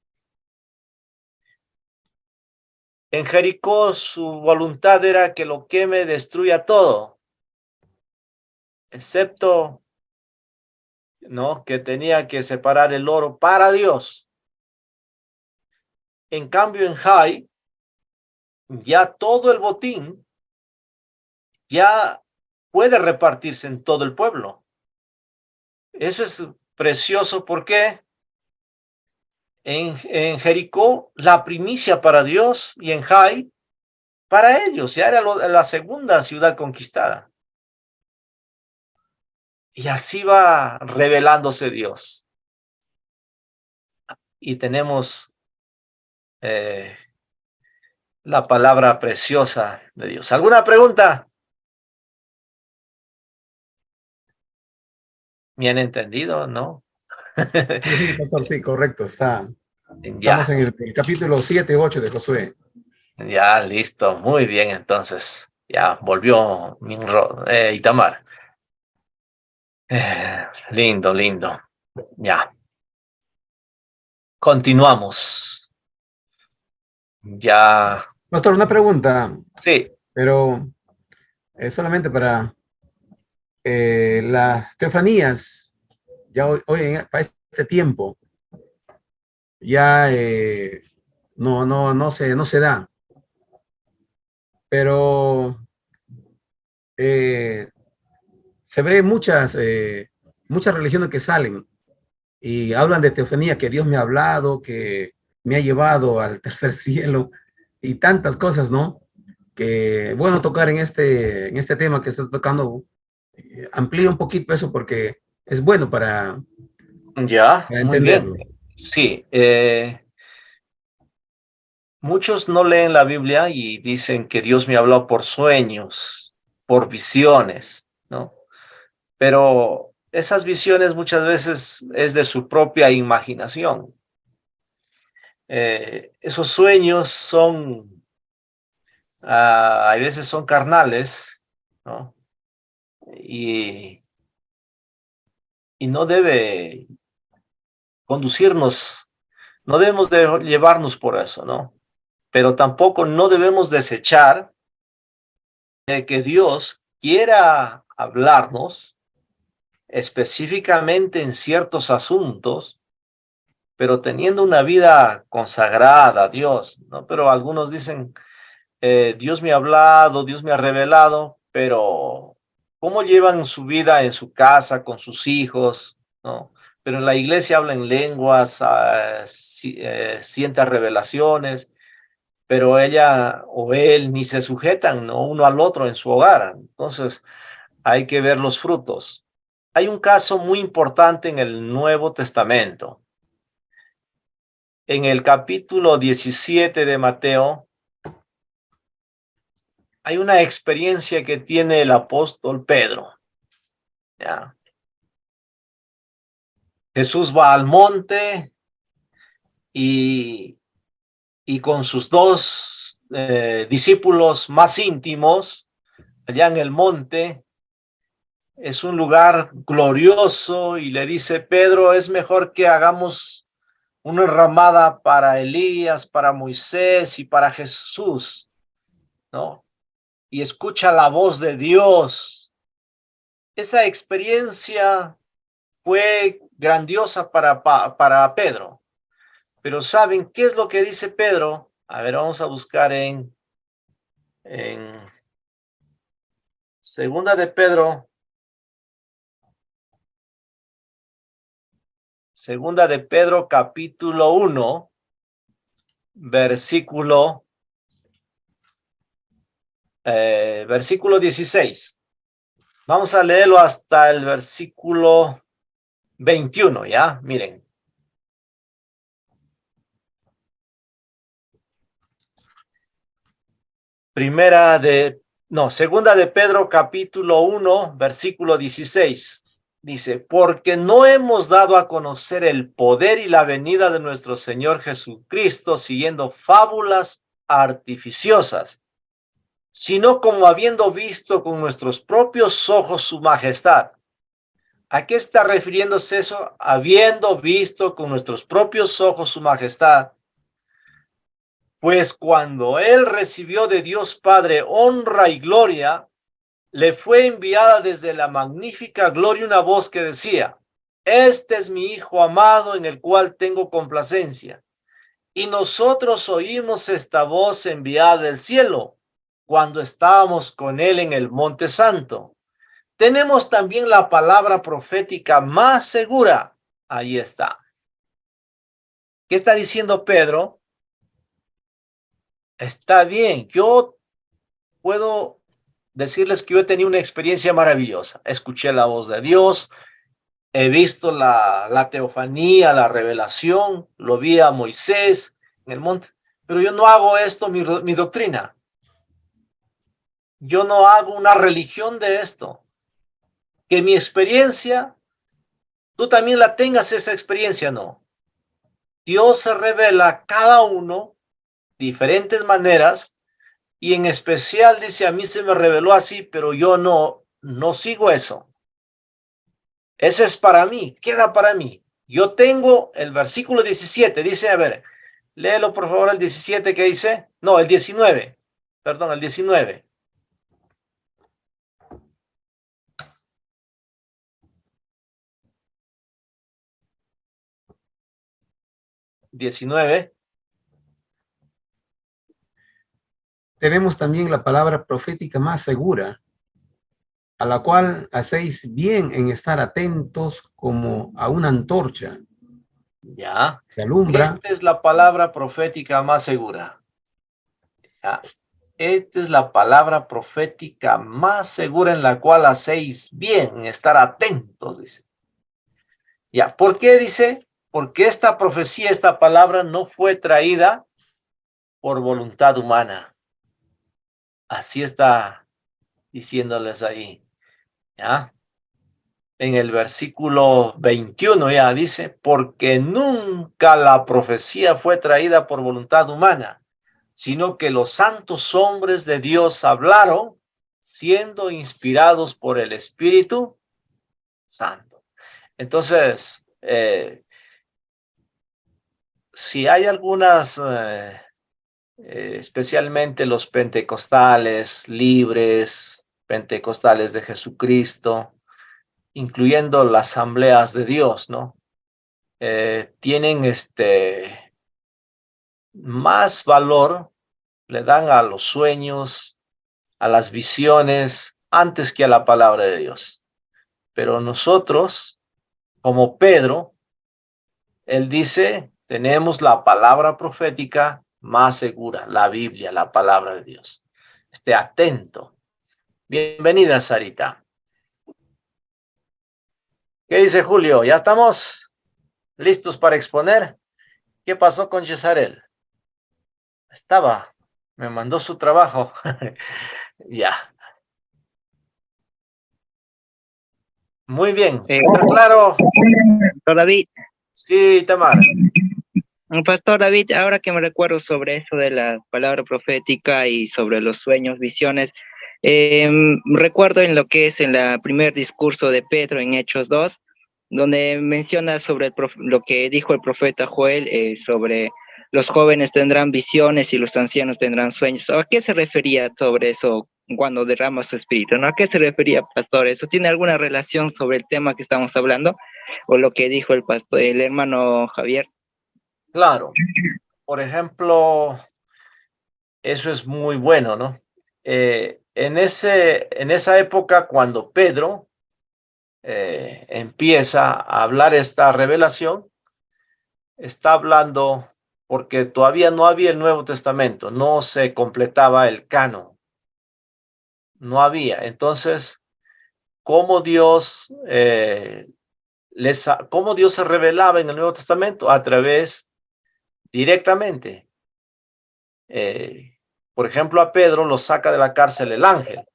En Jericó su voluntad era que lo queme, destruya todo, excepto, ¿no?, que tenía que separar el oro para Dios. En cambio, en Jai, ya todo el botín ya puede repartirse en todo el pueblo. Eso es precioso porque en Jericó la primicia para Dios y en Jai para ellos, ya era la segunda ciudad conquistada. Y así va revelándose Dios. Y tenemos la palabra preciosa de Dios. ¿Alguna pregunta? ¿Me han entendido? ¿No? Sí, sí, pastor, sí, correcto. Estamos Ya, en el capítulo 7, 8 de Josué. ya, listo. Muy bien, entonces. Ya volvió Itamar. Lindo, lindo. Ya, continuamos. Ya, Pastor, una pregunta, sí, pero solamente para las teofanías, ya para este tiempo, ya no se da, pero eh, se ve muchas religiones que salen y hablan de teofanía, que Dios me ha hablado, que me ha llevado al tercer cielo y tantas cosas, ¿no? Que bueno tocar en este tema que estoy tocando, amplía un poquito eso porque es bueno ya, para muy bien. entenderlo. Sí, muchos no leen la Biblia y dicen que Dios me habló por sueños, por visiones, ¿no? Pero esas visiones muchas veces es de su propia imaginación. Esos sueños son, a veces son carnales, ¿no? Y, y no debe conducirnos, no debemos de llevarnos por eso, ¿no? Pero tampoco no debemos desechar de que Dios quiera hablarnos específicamente en ciertos asuntos, pero teniendo una vida consagrada a Dios, ¿no? Pero algunos dicen, Dios me ha hablado, Dios me ha revelado, pero ¿cómo llevan su vida en su casa, con sus hijos, ¿no? Pero en la iglesia hablan lenguas, sienten revelaciones, pero ella o él ni se sujetan, ¿no?, uno al otro en su hogar. Entonces, hay que ver los frutos. Hay un caso muy importante en el Nuevo Testamento. En el capítulo 17 de Mateo, hay una experiencia que tiene el apóstol Pedro. ¿Ya? Jesús va al monte y, y con sus 2 discípulos más íntimos, allá en el monte, es un lugar glorioso y le dice, Pedro, es mejor que hagamos una enramada para Elías, para Moisés y para Jesús, ¿no? Y escucha la voz de Dios. Esa experiencia fue grandiosa para Pedro. Pero ¿saben qué es lo que dice Pedro? A ver, vamos a buscar en Segunda de Pedro, Segunda de Pedro, capítulo 1. versículo 16. Vamos a leerlo hasta el versículo 21, ¿ya? Miren. Segunda de Pedro, capítulo 1, versículo 16. Dice, porque no hemos dado a conocer el poder y la venida de nuestro Señor Jesucristo siguiendo fábulas artificiosas, sino como habiendo visto con nuestros propios ojos su majestad. ¿A qué está refiriéndose eso? Habiendo visto con nuestros propios ojos su majestad. Pues cuando él recibió de Dios Padre honra y gloria, le fue enviada desde la magnífica gloria una voz que decía, este es mi Hijo amado en el cual tengo complacencia. Y nosotros oímos esta voz enviada del cielo cuando estábamos con él en el Monte Santo. Tenemos también la palabra profética más segura. Ahí está. ¿Qué está diciendo Pedro? Está bien, yo puedo decirles que yo he tenido una experiencia maravillosa. Escuché la voz de Dios, he visto la teofanía, la revelación, lo vi a Moisés en el monte, pero yo no hago esto mi doctrina. Yo no hago una religión de esto. Que mi experiencia, tú también la tengas esa experiencia, no. Dios se revela a cada uno diferentes maneras y en especial dice, a mí se me reveló así, pero yo no sigo eso. Ese es para mí, queda para mí. Yo tengo el versículo 17, dice, a ver, léelo por favor el 17 que dice, no, el 19, perdón, el 19. Tenemos también la palabra profética más segura, a la cual hacéis bien en estar atentos como a una antorcha Ya. que alumbra. Esta es la palabra profética más segura. Ya. Esta es la palabra profética más segura en la cual hacéis bien en estar atentos, dice. Ya. ¿Por qué dice? Porque esta profecía, esta palabra no fue traída por voluntad humana. Así está diciéndoles ahí. ¿Ya? En el versículo 21 ya dice, porque nunca la profecía fue traída por voluntad humana, sino que los santos hombres de Dios hablaron siendo inspirados por el Espíritu Santo. Entonces, si hay algunas, especialmente los pentecostales libres, pentecostales de Jesucristo, incluyendo las asambleas de Dios, ¿no? Tienen más valor, le dan a los sueños, a las visiones, antes que a la palabra de Dios. Pero nosotros, como Pedro, él dice, tenemos la palabra profética más segura, la Biblia, la palabra de Dios. Esté atento. Bienvenida, Sarita. ¿Qué dice Julio? ¿Ya estamos listos para exponer? ¿Qué pasó con Cesarel? Me mandó su trabajo. Ya. Muy bien. ¿Está claro? Pastor David, Sí, Tamar. Pastor David, ahora que me recuerdo sobre eso de la palabra profética y sobre los sueños, visiones, recuerdo en lo que es en el primer discurso de Pedro en Hechos 2, donde menciona sobre lo que dijo el profeta Joel sobre los jóvenes tendrán visiones y los ancianos tendrán sueños. ¿A qué se refería sobre eso cuando derrama su espíritu? ¿No? ¿A qué se refería, pastor? ¿Eso tiene alguna relación sobre el tema que estamos hablando? ¿O lo que dijo el pastor, el hermano Javier? Claro. Por ejemplo, eso es muy bueno, ¿no? En esa época, cuando Pedro empieza a hablar esta revelación, está hablando porque todavía no había el Nuevo Testamento, no se completaba el canon, no había. Entonces, ¿cómo Dios, cómo Dios se revelaba en el Nuevo Testamento? A través, directamente. Por ejemplo, a Pedro lo saca de la cárcel el ángel.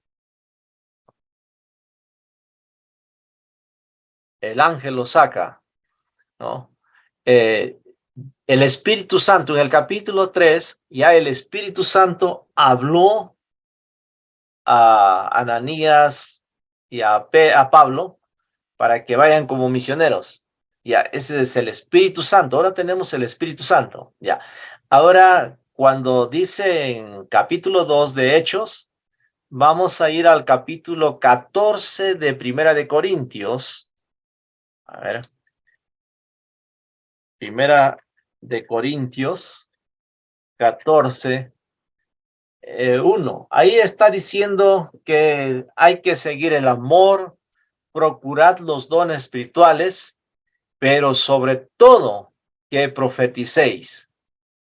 El ángel lo saca, ¿no? El Espíritu Santo, en el capítulo 3, ya el Espíritu Santo habló a Ananías y a Pablo para que vayan como misioneros. Ya, ese es el Espíritu Santo. Ahora tenemos el Espíritu Santo. Ya. Ahora, cuando dice en capítulo 2 de Hechos, vamos a ir al capítulo 14 de Primera de Corintios. A ver. Primera de Corintios 14, 1. Ahí está diciendo que hay que seguir el amor, procurad los dones espirituales, pero sobre todo que profeticéis.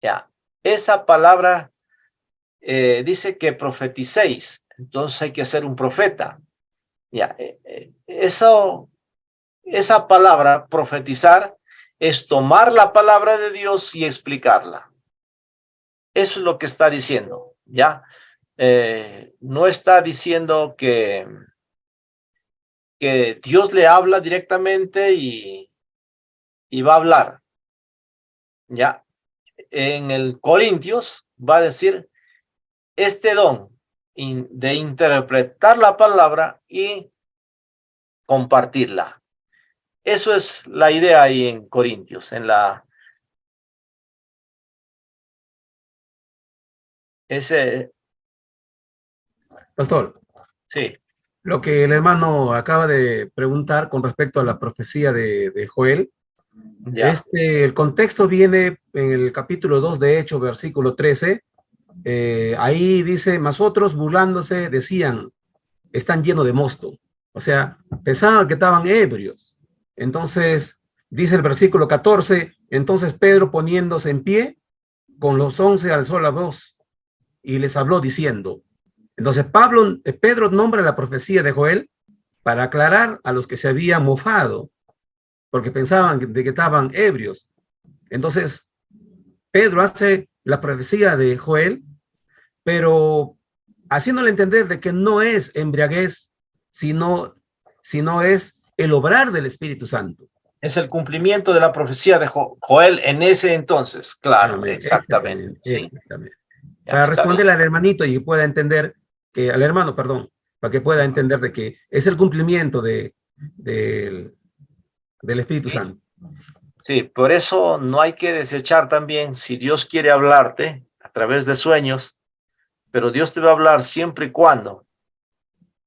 Ya, esa palabra dice que profeticéis, entonces hay que ser un profeta. Ya, esa palabra, profetizar, es tomar la palabra de Dios y explicarla. Eso es lo que está diciendo, ¿ya? No está diciendo que Dios le habla directamente y va a hablar, ¿ya? En el Corintios va a decir este don de interpretar la palabra y compartirla. Eso es la idea ahí en Corintios, en la... Ese, Pastor, sí, lo que el hermano acaba de preguntar con respecto a la profecía de Joel, ya, el contexto viene en el capítulo 2 de Hechos, versículo 13. Ahí dice, mas otros burlándose decían, están llenos de mosto. O sea, pensaban que estaban ebrios. Entonces, dice el versículo 14, entonces Pedro poniéndose en pie, con los 11 alzó la voz y les habló diciendo. Entonces Pedro nombra la profecía de Joel para aclarar a los que se habían mofado, porque pensaban de que estaban ebrios. Entonces, Pedro hace la profecía de Joel, pero haciéndole entender de que no es embriaguez, sino es el obrar del Espíritu Santo. es el cumplimiento de la profecía de Joel en ese entonces, claro, Amén. exactamente, Exactamente, sí, exactamente. ya Para está bien. responderle al hermanito y pueda entender que, al hermano, perdón, para que pueda entender de que es el cumplimiento del Espíritu Sí, Santo. sí, por eso no hay que desechar también, si Dios quiere hablarte a través de sueños, pero Dios te va a hablar siempre y cuando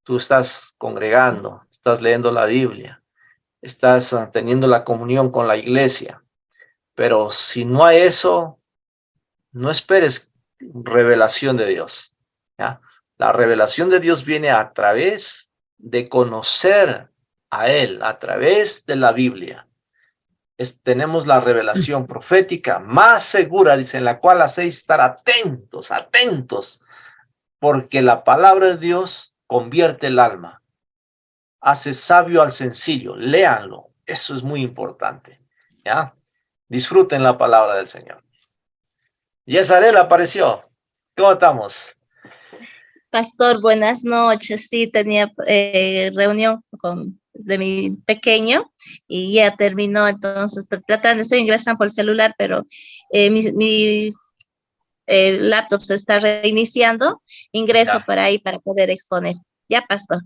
tú estás congregando, estás leyendo la Biblia, estás teniendo la comunión con la iglesia. Pero si no hay eso, no esperes revelación de Dios, ¿ya? La revelación de Dios viene a través de conocer a Él, a través de la Biblia. Tenemos la revelación profética más segura, dice, en la cual hacéis estar atentos, atentos, porque la palabra de Dios convierte el alma, hace sabio al sencillo. Léanlo, eso es muy importante, ¿ya? Disfruten la palabra del Señor. Yesarel apareció. ¿Cómo estamos? Pastor, buenas noches. Sí, tenía reunión de mi pequeño y ya terminó, entonces estoy ingresando por el celular, pero mi laptop se está reiniciando. Ingreso Ya. para ahí para poder exponer. Ya, Pastor.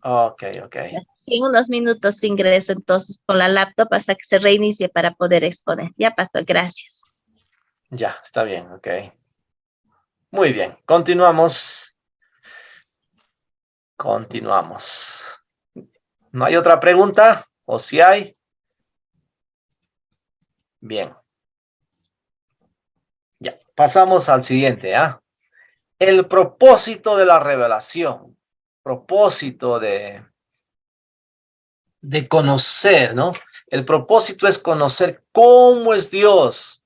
Ok, ok. Sí, en unos minutos ingreso entonces con la laptop hasta que se reinicie para poder exponer. Ya, Pastor, gracias. Ya, está bien, ok. Muy bien, continuamos. Continuamos. ¿No hay otra pregunta? ¿O si hay? Bien. Ya, pasamos al siguiente, ¿ah? El propósito de la revelación. Propósito de conocer, ¿no? El propósito es conocer cómo es Dios.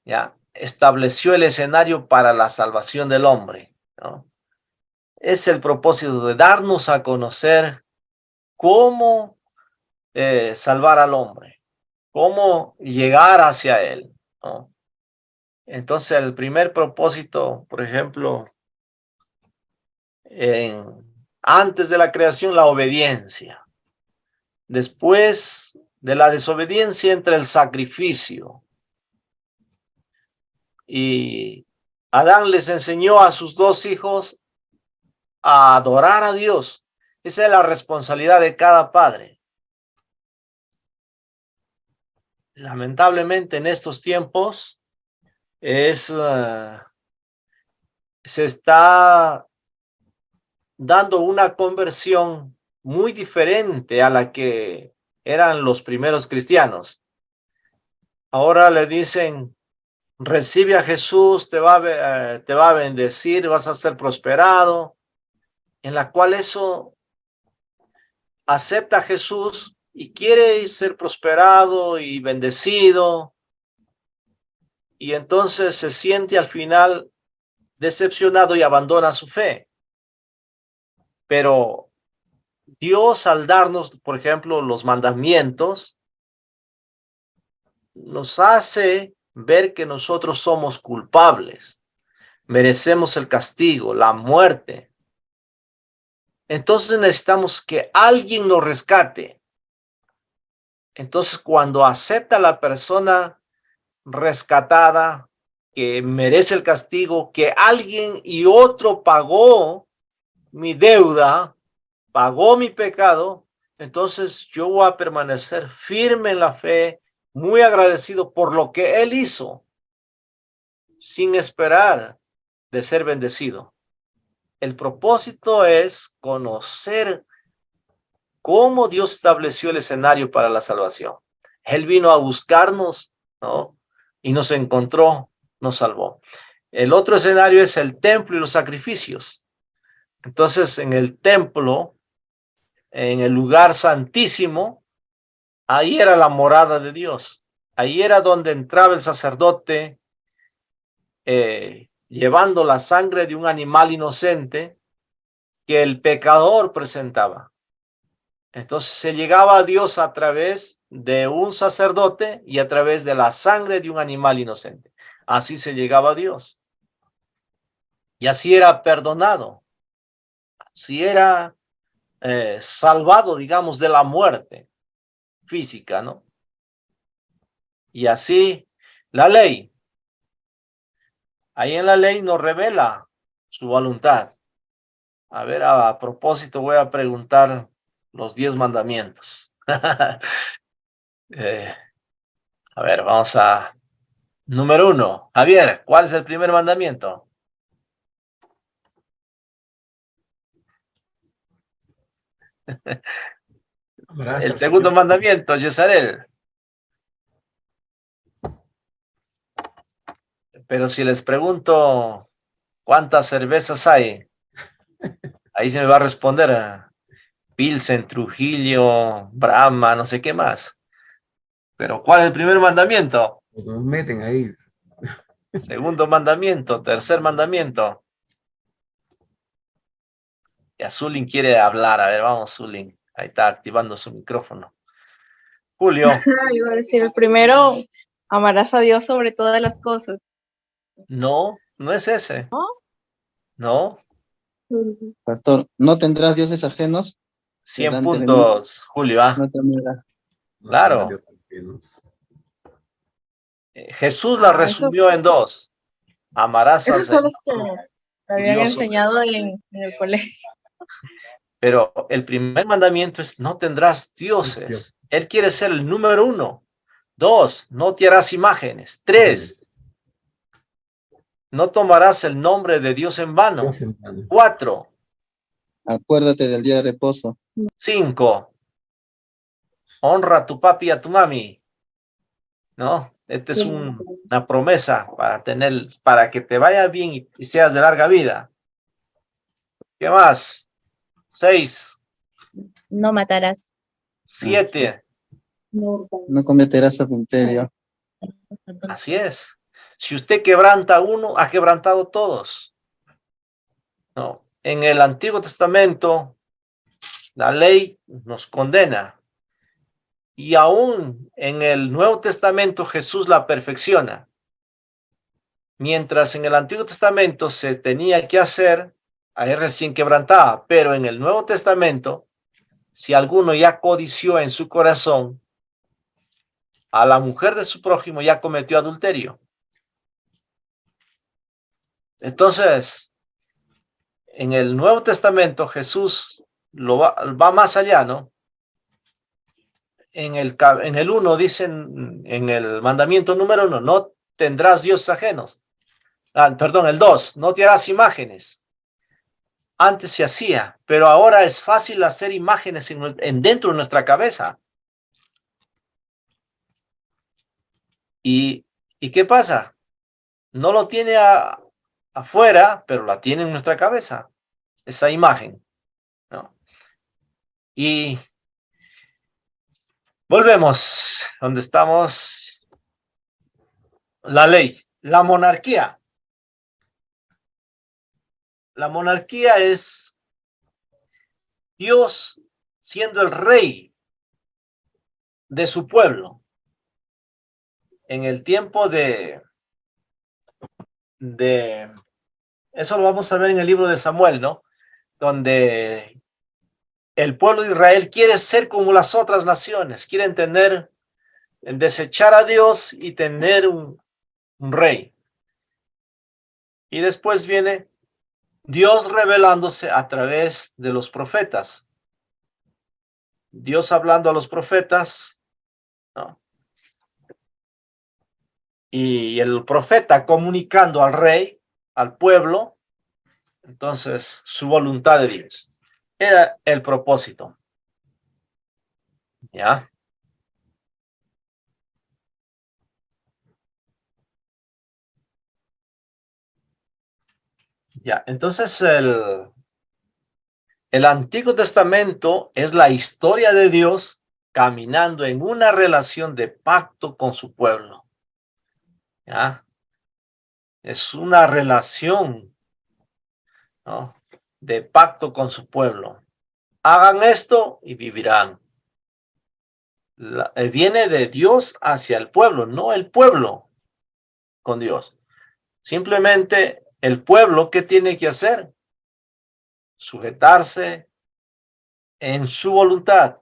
ya estableció el escenario para la salvación del hombre, ¿no? Es el propósito de darnos a conocer cómo salvar al hombre, cómo llegar hacia él, ¿no? Entonces, el primer propósito, por ejemplo, antes de la creación, la obediencia. Después de la desobediencia entra el sacrificio. Y Adán les enseñó a sus dos hijos a adorar a Dios. Esa es la responsabilidad de cada padre. Lamentablemente en estos tiempos se está dando una conversión muy diferente a la que eran los primeros cristianos. Ahora le dicen, recibe a Jesús, te va a bendecir, vas a ser prosperado, en la cual eso acepta a Jesús y quiere ser prosperado y bendecido, y entonces se siente al final decepcionado y abandona su fe. Pero Dios, al darnos, por ejemplo, los mandamientos, nos hace ver que nosotros somos culpables, merecemos el castigo, la muerte. Entonces necesitamos que alguien nos rescate. Entonces, cuando acepta la persona rescatada, que merece el castigo, que alguien y otro pagó mi deuda, pagó mi pecado, entonces yo voy a permanecer firme en la fe, muy agradecido por lo que Él hizo, sin esperar de ser bendecido. El propósito es conocer cómo Dios estableció el escenario para la salvación. Él vino a buscarnos, ¿no? Y nos encontró, nos salvó. El otro escenario es el templo y los sacrificios. Entonces, en el templo, en el lugar santísimo, ahí era la morada de Dios. Ahí era donde entraba el sacerdote llevando la sangre de un animal inocente que el pecador presentaba. Entonces se llegaba a Dios a través de un sacerdote y a través de la sangre de un animal inocente. Así se llegaba a Dios. Y así era perdonado. Así era salvado, digamos, de la muerte física, ¿no? Y así la ley. Ahí en la ley nos revela su voluntad. A ver, a propósito, voy a preguntar los 10 mandamientos. A ver, vamos a... Número 1. Javier, ¿cuál es el primer mandamiento? El segundo mandamiento, Yesarel. Pero si les pregunto cuántas cervezas hay, ahí se me va a responder Pilsen, Trujillo, Brahma, no sé qué más. Pero ¿cuál es el primer mandamiento? Pues nos meten ahí. Segundo mandamiento, tercer mandamiento. Ya Zulín quiere hablar. A ver, vamos, Zulín. Ahí está activando su micrófono. Julio. Iba a decir, el primero, amarás a Dios sobre todas las cosas. No, no es ese. No. Pastor, ¿no tendrás dioses ajenos? 100 delante de mí? puntos, Julio. No tendrás. Claro. Jesús la resumió en 2. Amarás al Esos son Señor. los que me habían Dios enseñado en el colegio. Pero el primer mandamiento es no tendrás dioses. Él quiere ser el número 1. 2, no te harás imágenes. 3, no tomarás el nombre de Dios en vano. 4, Acuérdate del día de reposo. 5, honra a tu papi y a tu mami. ¿No? Esta es una promesa para que te vaya bien y seas de larga vida. ¿Qué más? 6, No matarás. 7. No cometerás adulterio. Así es. Si usted quebranta uno, ha quebrantado todos. No. En el Antiguo Testamento, la ley nos condena. Y aún en el Nuevo Testamento, Jesús la perfecciona. Mientras en el Antiguo Testamento se tenía que hacer, ahí recién quebrantaba. Pero en el Nuevo Testamento, si alguno ya codició en su corazón a la mujer de su prójimo, ya cometió adulterio. Entonces, en el Nuevo Testamento Jesús va más allá, ¿no? En el 1 dicen, en el mandamiento número 1, no tendrás dioses ajenos. Perdón, el 2, no te harás imágenes. Antes se hacía, pero ahora es fácil hacer imágenes dentro de nuestra cabeza. ¿Y qué pasa? No lo tiene afuera, pero la tiene en nuestra cabeza, esa imagen, ¿no? Y volvemos donde estamos. La ley, la monarquía. La monarquía es Dios siendo el rey de su pueblo. En el tiempo de eso lo vamos a ver en el libro de Samuel, ¿no? Donde el pueblo de Israel quiere ser como las otras naciones, quieren desechar a Dios y tener un rey. Y después viene Dios revelándose a través de los profetas. Dios hablando a los profetas, ¿no? Y el profeta comunicando al rey, al pueblo, entonces su voluntad de Dios. Era el propósito. ¿Ya? Ya, entonces el Antiguo Testamento es la historia de Dios caminando en una relación de pacto con su pueblo. ¿Ya? Es una relación, ¿no?, de pacto con su pueblo. Hagan esto y vivirán. Viene de Dios hacia el pueblo, no el pueblo con Dios. Simplemente el pueblo, ¿qué tiene que hacer? Sujetarse en su voluntad.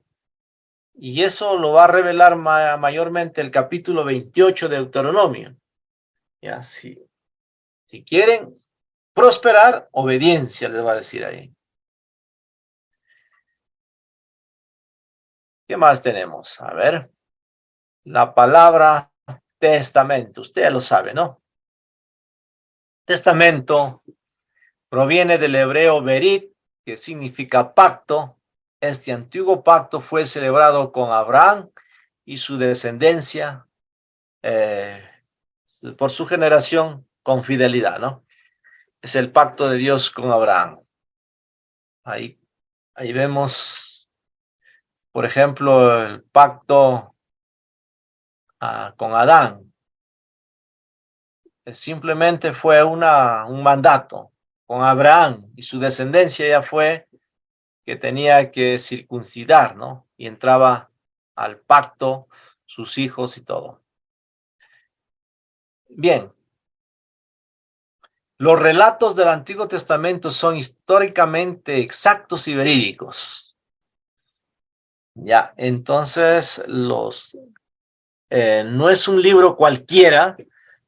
Y eso lo va a revelar mayormente el capítulo 28 de Deuteronomio. Ya, si quieren prosperar, obediencia les va a decir ahí. ¿Qué más tenemos? A ver, la palabra testamento, usted lo sabe, ¿no? Testamento proviene del hebreo berit, que significa pacto. Este antiguo pacto fue celebrado con Abraham y su descendencia por su generación con fidelidad, ¿no? Es el pacto de Dios con Abraham. Ahí vemos, por ejemplo, el pacto con Adán. Simplemente fue un mandato. Con Abraham y su descendencia ya fue que tenía que circuncidar, ¿no? Y entraba al pacto sus hijos y todo. Bien. Los relatos del Antiguo Testamento son históricamente exactos y verídicos. Ya, entonces no es un libro cualquiera,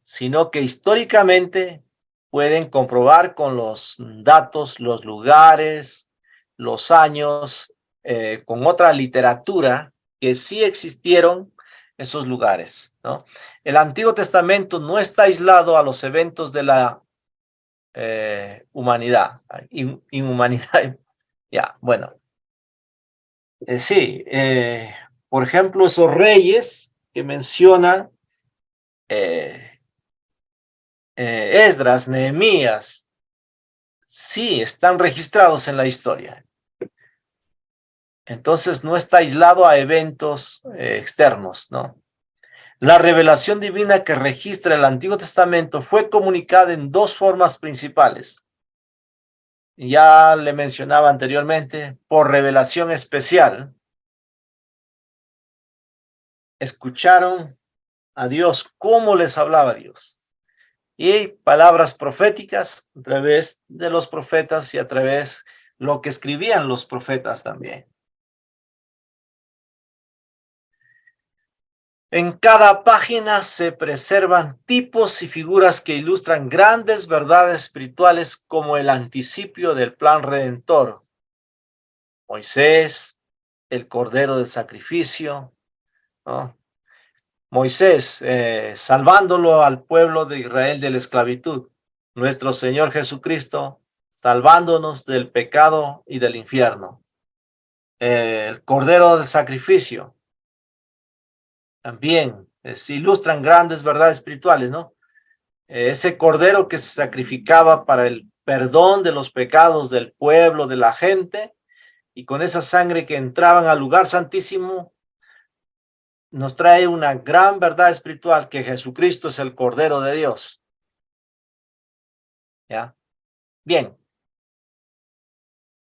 sino que históricamente pueden comprobar con los datos, los lugares, los años, con otra literatura que sí existieron esos lugares, ¿no? El Antiguo Testamento no está aislado a los eventos de la humanidad, inhumanidad. Ya, bueno. Sí, por ejemplo, esos reyes que menciona Esdras, Nehemías, sí, están registrados en la historia. Entonces no está aislado a eventos externos, ¿no? La revelación divina que registra el Antiguo Testamento fue comunicada en dos formas principales. Ya le mencionaba anteriormente, por revelación especial. Escucharon a Dios, cómo les hablaba Dios. Y palabras proféticas a través de los profetas y a través de lo que escribían los profetas también. En cada página se preservan tipos y figuras que ilustran grandes verdades espirituales como el anticipio del plan redentor. Moisés, el cordero del sacrificio, ¿no? Moisés, salvándolo al pueblo de Israel de la esclavitud. Nuestro Señor Jesucristo, salvándonos del pecado y del infierno. El cordero del sacrificio. También ilustran grandes verdades espirituales, ¿no? Ese cordero que se sacrificaba para el perdón de los pecados del pueblo, de la gente, y con esa sangre que entraban al lugar santísimo, nos trae una gran verdad espiritual, que Jesucristo es el Cordero de Dios. ¿Ya? Bien.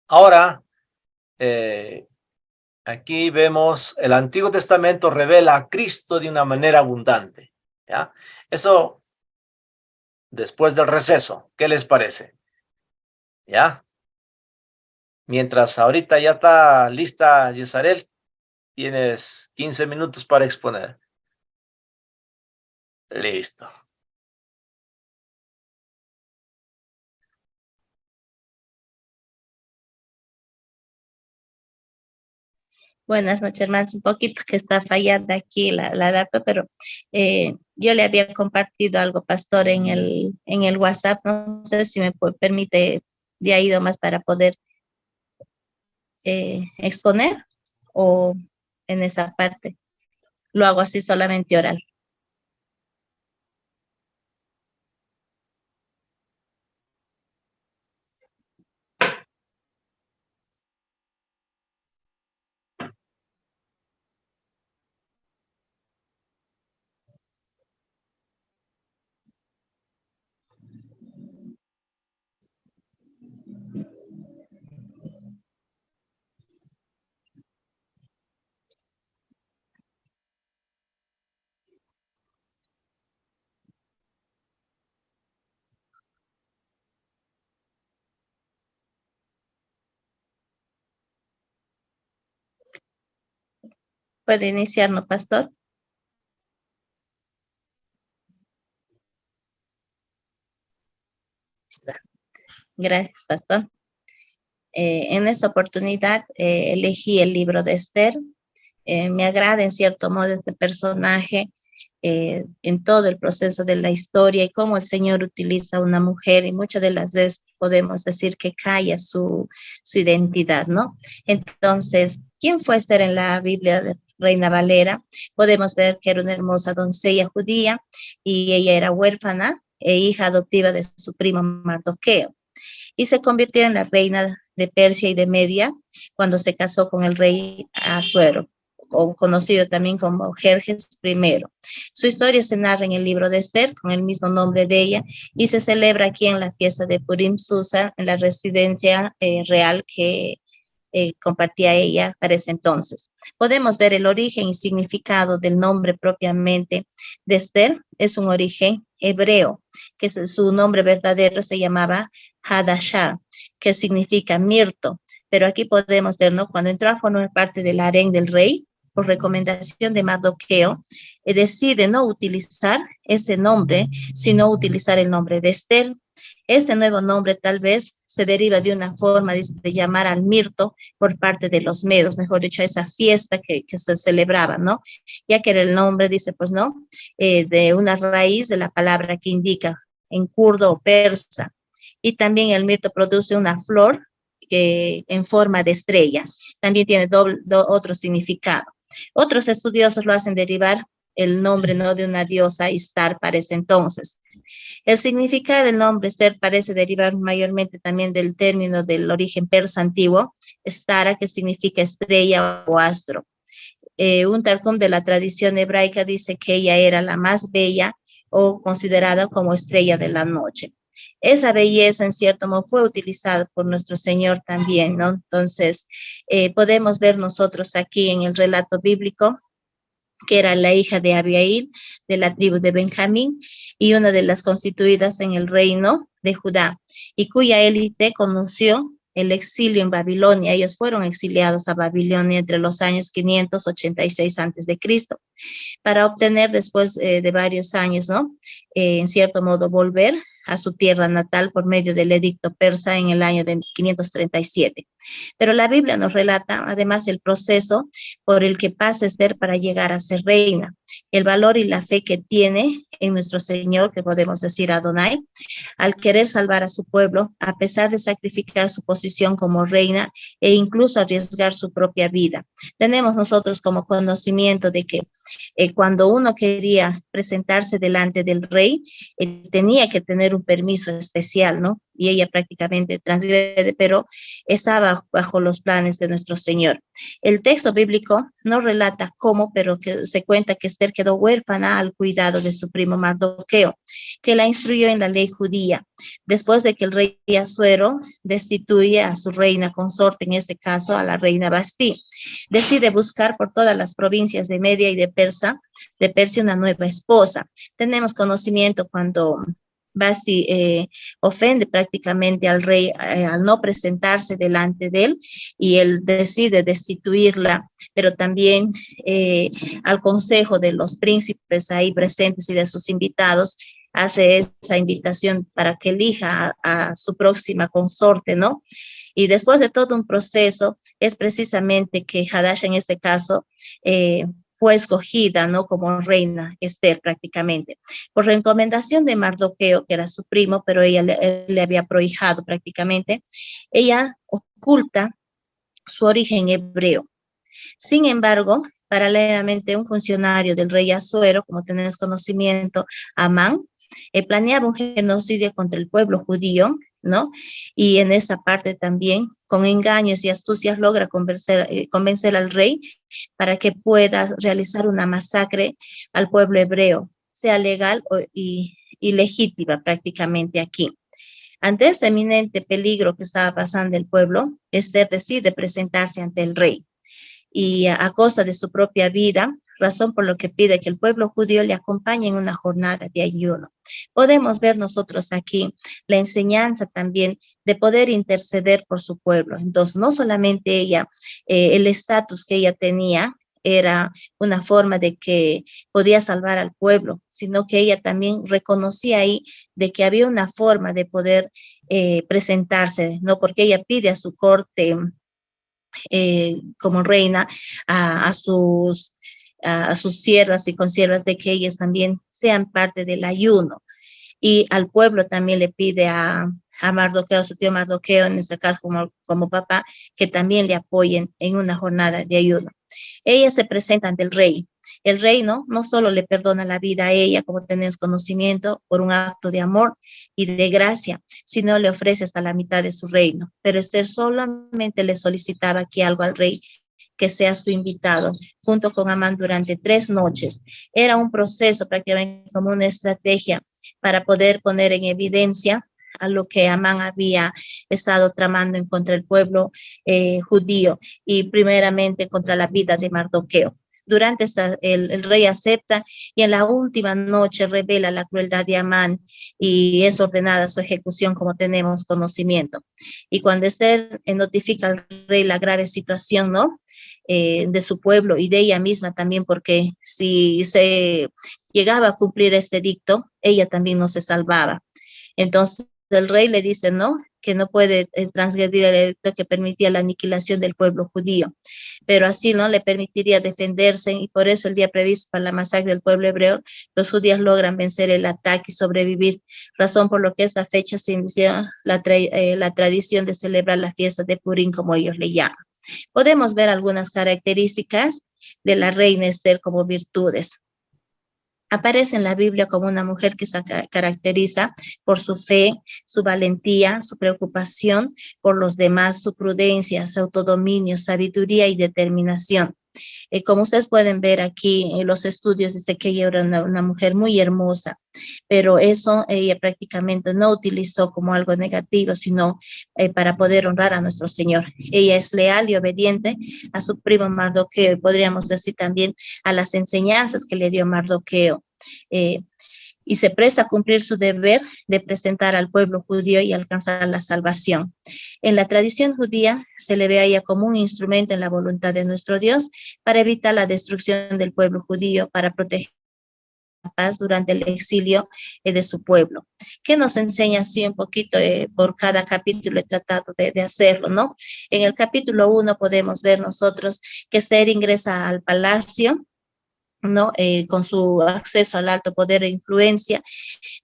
Ahora, aquí vemos el Antiguo Testamento revela a Cristo de una manera abundante. ¿Ya? Eso después del receso. ¿Qué les parece? ¿Ya? Mientras ahorita ya está lista Yesarel, tienes 15 minutos para exponer. Listo. Buenas noches, hermanos. Un poquito que está fallando aquí la laptop, pero yo le había compartido algo, pastor, en el WhatsApp. No sé si me permite de ahí nomás para poder exponer, o en esa parte. Lo hago así solamente oral. ¿Puede iniciar, no, pastor? Gracias, pastor. En esta oportunidad elegí el libro de Esther. Me agrada en cierto modo este personaje en todo el proceso de la historia, y cómo el Señor utiliza a una mujer, y muchas de las veces podemos decir que calla su identidad, ¿no? Entonces, ¿quién fue Esther en la Biblia de Reina Valera? Podemos ver que era una hermosa doncella judía, y ella era huérfana e hija adoptiva de su primo Mardoqueo, y se convirtió en la reina de Persia y de Media cuando se casó con el rey Asuero, conocido también como Jerjes I. Su historia se narra en el libro de Esther, con el mismo nombre de ella, y se celebra aquí en la fiesta de Purim Susa, en la residencia real que compartía ella para ese entonces. Podemos ver el origen y significado del nombre propiamente de Esther. Es un origen hebreo, que su nombre verdadero se llamaba Hadashah, que significa mirto. Pero aquí podemos ver, ¿no? Cuando entró a formar parte del harén del rey, por recomendación de Mardoqueo, decide no utilizar este nombre, sino utilizar el nombre de Esther. Este nuevo nombre tal vez se deriva de una forma de llamar al mirto por parte de los medos, mejor dicho, a esa fiesta que se celebraba, ¿no? Ya que era el nombre, dice, pues, ¿no? De una raíz de la palabra que indica en kurdo o persa. Y también el mirto produce una flor que en forma de estrella. También tiene otro significado. Otros estudiosos lo hacen derivar el nombre, ¿no?, de una diosa Istar para ese entonces. El significado del nombre Esther parece derivar mayormente también del término del origen persa antiguo, Stara, que significa estrella o astro. Un Targum de la tradición hebraica dice que ella era la más bella o considerada como estrella de la noche. Esa belleza, en cierto modo, fue utilizada por nuestro Señor también, ¿no? Entonces, podemos ver nosotros aquí en el relato bíblico que era la hija de Abiail, de la tribu de Benjamín, y una de las constituidas en el reino de Judá, y cuya élite conoció el exilio en Babilonia. Ellos fueron exiliados a Babilonia entre los años 586 antes de Cristo, para obtener después de varios años, ¿no? En cierto modo, volver a su tierra natal por medio del edicto persa en el año de 537. Pero la Biblia nos relata además el proceso por el que pasa Esther para llegar a ser reina, el valor y la fe que tiene en nuestro Señor, que podemos decir Adonai, al querer salvar a su pueblo, a pesar de sacrificar su posición como reina e incluso arriesgar su propia vida. Tenemos nosotros como conocimiento de que cuando uno quería presentarse delante del rey, tenía que tener un permiso especial, ¿no? Y ella prácticamente transgrede, pero estaba bajo los planes de nuestro Señor. El texto bíblico no relata cómo, pero que se cuenta que Esther quedó huérfana al cuidado de su primo Mardoqueo, que la instruyó en la ley judía. Después de que el rey Asuero destituye a su reina consorte, en este caso a la reina Basti, decide buscar por todas las provincias de Media y de Persia una nueva esposa. Tenemos conocimiento cuando Basti ofende prácticamente al rey al no presentarse delante de él, y él decide destituirla, pero también al consejo de los príncipes ahí presentes y de sus invitados, hace esa invitación para que elija a su próxima consorte, ¿no? Y después de todo un proceso, es precisamente que Hadash en este caso fue escogida, ¿no? Como reina, Esther prácticamente, por recomendación de Mardoqueo, que era su primo, pero él le había prohijado prácticamente. Ella oculta su origen hebreo. Sin embargo, paralelamente, un funcionario del rey Asuero, como tenés conocimiento, Amán, planeaba un genocidio contra el pueblo judío, ¿no? Y en esa parte también, con engaños y astucias, logra convencer al rey para que pueda realizar una masacre al pueblo hebreo, sea legal y legítima prácticamente aquí. Ante este eminente peligro que estaba pasando el pueblo, Esther decide presentarse ante el rey, y a costa de su propia vida, razón por lo que pide que el pueblo judío le acompañe en una jornada de ayuno. Podemos ver nosotros aquí la enseñanza también de poder interceder por su pueblo. Entonces, no solamente ella, el estatus que ella tenía era una forma de que podía salvar al pueblo, sino que ella también reconocía ahí de que había una forma de poder presentarse, ¿no? Porque ella pide a su corte como reina a sus siervas y consiervas de que ellas también sean parte del ayuno, y al pueblo también le pide a Mardoqueo, su tío Mardoqueo, en este caso como papá, que también le apoyen en una jornada de ayuno. Ella se presenta ante el rey. El rey no solo le perdona la vida a ella, como tenés conocimiento, por un acto de amor y de gracia, sino le ofrece hasta la mitad de su reino. Pero Esther solamente le solicitaba aquí algo al rey, que sea su invitado, junto con Amán durante 3 noches. Era un proceso prácticamente como una estrategia para poder poner en evidencia a lo que Amán había estado tramando en contra del pueblo judío, y primeramente contra la vida de Mardoqueo. Durante el rey acepta, y en la última noche revela la crueldad de Amán y es ordenada su ejecución, como tenemos conocimiento. Y cuando Esther notifica al rey la grave situación, ¿no? De su pueblo y de ella misma también, porque si se llegaba a cumplir este edicto, ella también no se salvaba. Entonces el rey le dice, ¿no?, que no puede transgredir el edicto que permitía la aniquilación del pueblo judío, pero así no le permitiría defenderse, y por eso el día previsto para la masacre del pueblo hebreo, los judíos logran vencer el ataque y sobrevivir, razón por lo que esta fecha se inició la tradición de celebrar la fiesta de Purim, como ellos le llaman. Podemos ver algunas características de la reina Esther como virtudes. Aparece en la Biblia como una mujer que se caracteriza por su fe, su valentía, su preocupación por los demás, su prudencia, su autodominio, sabiduría y determinación. Como ustedes pueden ver aquí en los estudios, dice que ella era una mujer muy hermosa, pero eso ella prácticamente no utilizó como algo negativo, sino para poder honrar a nuestro Señor. Ella es leal y obediente a su primo Mardoqueo, podríamos decir también a las enseñanzas que le dio Mardoqueo. Y se presta a cumplir su deber de presentar al pueblo judío y alcanzar la salvación. En la tradición judía se le ve a ella como un instrumento en la voluntad de nuestro Dios para evitar la destrucción del pueblo judío, para proteger la paz durante el exilio de su pueblo. ¿Qué nos enseña así un poquito por cada capítulo? He tratado de hacerlo, ¿no? En el capítulo 1 podemos ver nosotros que Esther ingresa al palacio, ¿no? Con su acceso al alto poder e influencia,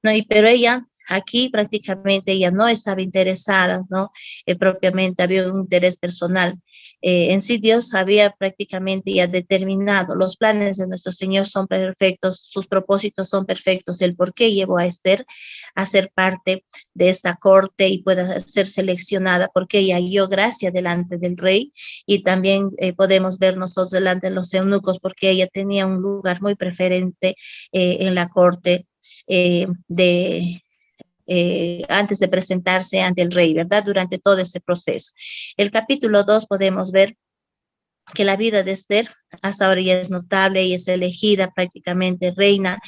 ¿no? Pero ella aquí prácticamente ella no estaba interesada, ¿no? Propiamente había un interés personal. En sí Dios había prácticamente ya determinado, los planes de nuestro Señor son perfectos, sus propósitos son perfectos, el por qué llevó a Esther a ser parte de esta corte y pueda ser seleccionada, porque ella halló gracia delante del rey, y también podemos ver nosotros delante de los eunucos, porque ella tenía un lugar muy preferente en la corte antes de presentarse ante el rey, ¿verdad? Durante todo ese proceso. El capítulo 2 podemos ver que la vida de Esther hasta ahora ya es notable y es elegida prácticamente reina.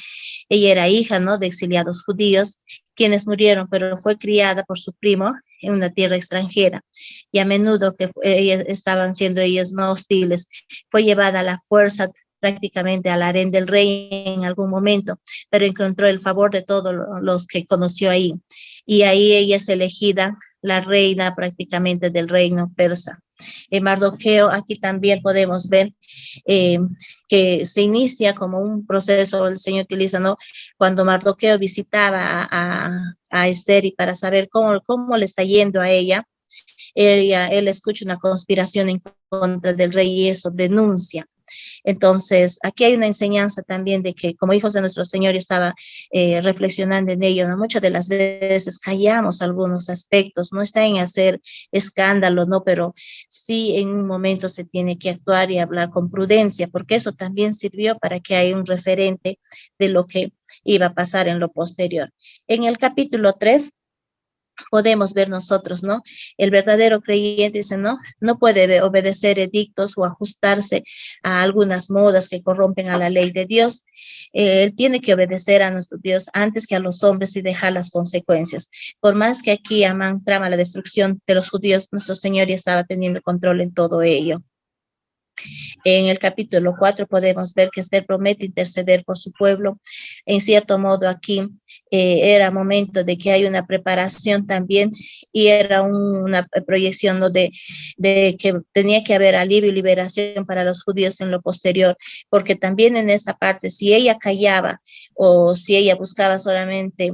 Ella era hija, ¿no?, de exiliados judíos, quienes murieron, pero fue criada por su primo en una tierra extranjera, y a menudo que estaban siendo ellos no hostiles, fue llevada a la fuerza prácticamente al harén del rey en algún momento, pero encontró el favor de todos los que conoció ahí, y ahí ella es elegida la reina prácticamente del reino persa. Mardoqueo, aquí también podemos ver que se inicia como un proceso, el Señor utiliza, ¿no? Cuando Mardoqueo visitaba a Esther y para saber cómo le está yendo a ella, él escucha una conspiración en contra del rey y eso denuncia. Entonces, aquí hay una enseñanza también de que como hijos de nuestro Señor, yo estaba reflexionando en ello, ¿no? Muchas de las veces callamos algunos aspectos, no está en hacer escándalo, ¿no? Pero sí en un momento se tiene que actuar y hablar con prudencia, porque eso también sirvió para que haya un referente de lo que iba a pasar en lo posterior. En el capítulo 3 podemos ver nosotros, ¿no? El verdadero creyente dice, no puede obedecer edictos o ajustarse a algunas modas que corrompen a la ley de Dios. Él tiene que obedecer a nuestro Dios antes que a los hombres y dejar las consecuencias. Por más que aquí Amán trama la destrucción de los judíos, nuestro Señor ya estaba teniendo control en todo ello. En el capítulo 4 podemos ver que Esther promete interceder por su pueblo. En cierto modo aquí era momento de que hay una preparación también, y era una proyección, ¿no?, de que tenía que haber alivio y liberación para los judíos en lo posterior, porque también en esta parte, si ella callaba o si ella buscaba solamente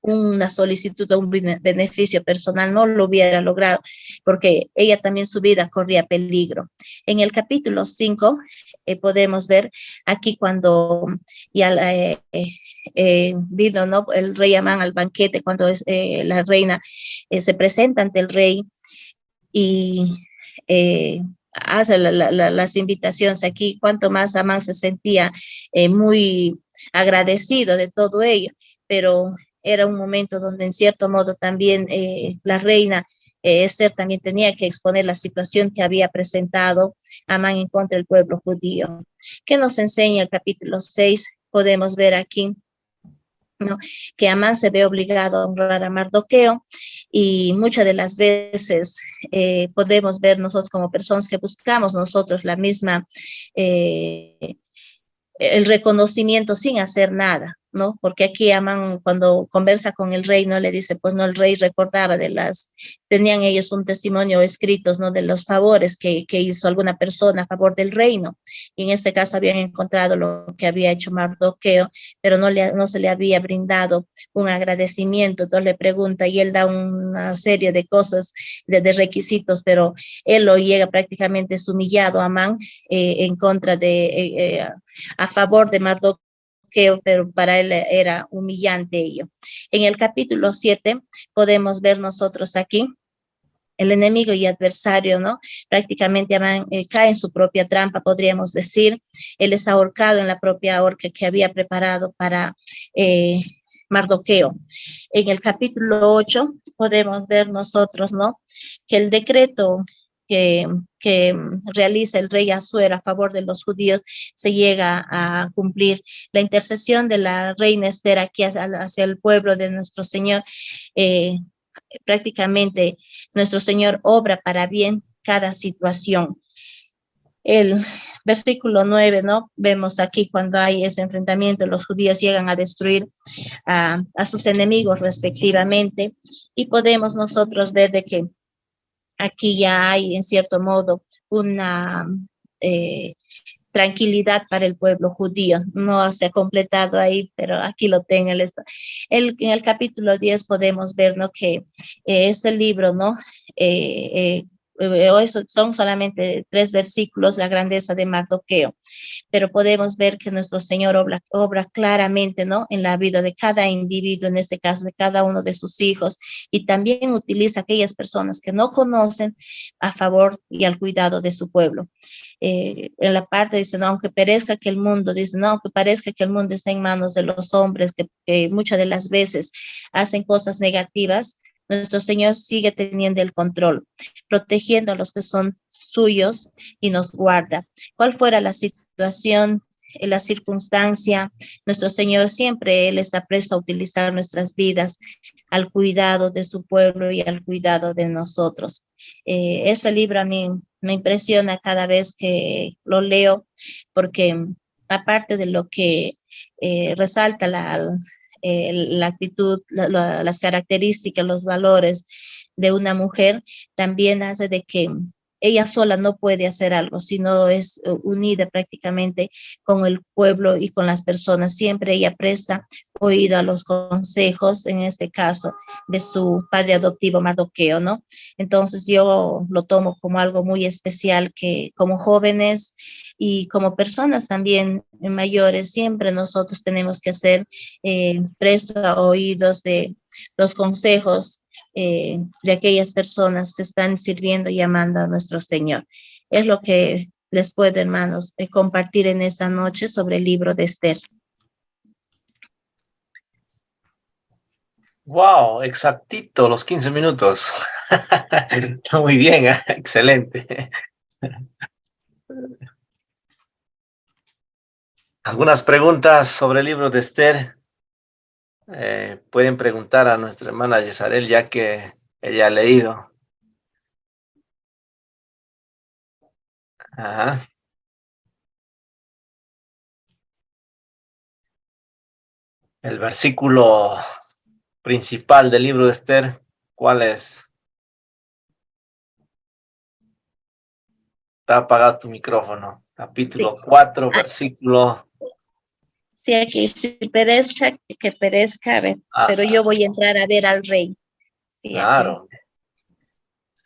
una solicitud o un beneficio personal, no lo hubiera logrado, porque ella también su vida corría peligro. En el capítulo 5 podemos ver aquí cuando ya vino, ¿no?, el rey Amán al banquete, cuando la reina se presenta ante el rey y hace las invitaciones aquí, cuanto más Amán se sentía muy agradecido de todo ello, pero era un momento donde en cierto modo también la reina Esther también tenía que exponer la situación que había presentado Amán en contra del pueblo judío. ¿Qué nos enseña el capítulo 6? Podemos ver aquí, ¿no?, que Amán se ve obligado a honrar a Mardoqueo, y muchas de las veces podemos ver nosotros como personas que buscamos nosotros la misma el reconocimiento sin hacer nada, ¿no? Porque aquí Amán, cuando conversa con el rey, no le dice, pues no, el rey recordaba tenían ellos un testimonio escritos, ¿no?, de los favores que hizo alguna persona a favor del reino, y en este caso habían encontrado lo que había hecho Mardoqueo, pero no se le había brindado un agradecimiento. Entonces le pregunta y él da una serie de cosas, de requisitos, pero él lo llega prácticamente humillado a Amán en contra a favor de Mardoqueo, pero para él era humillante ello. En el capítulo 7 podemos ver nosotros aquí el enemigo y adversario, ¿no? Prácticamente cae en su propia trampa, podríamos decir. Él es ahorcado en la propia horca que había preparado para Mardoqueo. En el capítulo 8 podemos ver nosotros, ¿no? Que el decreto que realiza el rey Asuero a favor de los judíos se llega a cumplir. La intercesión de la reina Esther aquí hacia el pueblo de nuestro Señor, prácticamente nuestro Señor obra para bien cada situación. El versículo 9, ¿no? Vemos aquí cuando hay ese enfrentamiento, los judíos llegan a destruir a sus enemigos respectivamente, y podemos nosotros ver de que aquí ya hay en cierto modo una tranquilidad para el pueblo judío. No se ha completado ahí, pero aquí lo tengo. En el capítulo 10 podemos ver, ¿no? Que este libro, ¿no? Hoy son solamente 3 versículos, la grandeza de Mardoqueo, pero podemos ver que nuestro Señor obra claramente, ¿no? En la vida de cada individuo, en este caso de cada uno de sus hijos, y también utiliza a aquellas personas que no conocen a favor y al cuidado de su pueblo. En la parte dice, no, aunque perezca que el mundo, dice, no, aunque parezca que el mundo está en manos de los hombres, que muchas de las veces hacen cosas negativas, nuestro Señor sigue teniendo el control, protegiendo a los que son suyos y nos guarda. ¿Cuál fuera la situación, la circunstancia? Nuestro Señor siempre, Él está presto a utilizar nuestras vidas al cuidado de su pueblo y al cuidado de nosotros. Este libro a mí me impresiona cada vez que lo leo, porque aparte de lo que resalta la actitud, las características, los valores de una mujer, también hace de que ella sola no puede hacer algo, sino es unida prácticamente con el pueblo y con las personas. Siempre ella presta oído a los consejos, en este caso, de su padre adoptivo Mardoqueo, ¿no? Entonces yo lo tomo como algo muy especial, que como jóvenes y como personas también mayores, siempre nosotros tenemos que hacer presto a oídos de los consejos de aquellas personas que están sirviendo y amando a nuestro Señor. Es lo que les puedo, hermanos, compartir en esta noche sobre el libro de Esther. Wow, exactito, los 15 minutos. Está muy bien, ¿eh? Excelente. ¿Algunas preguntas sobre el libro de Esther? Pueden preguntar a nuestra hermana Yesarel, ya que ella ha leído. Ajá. El versículo principal del libro de Esther, ¿cuál es? Está apagado tu micrófono. Capítulo 4, versículo. Sí, aquí, si perezca, que perezca, a ver, pero yo voy a entrar a ver al rey. Sí, claro.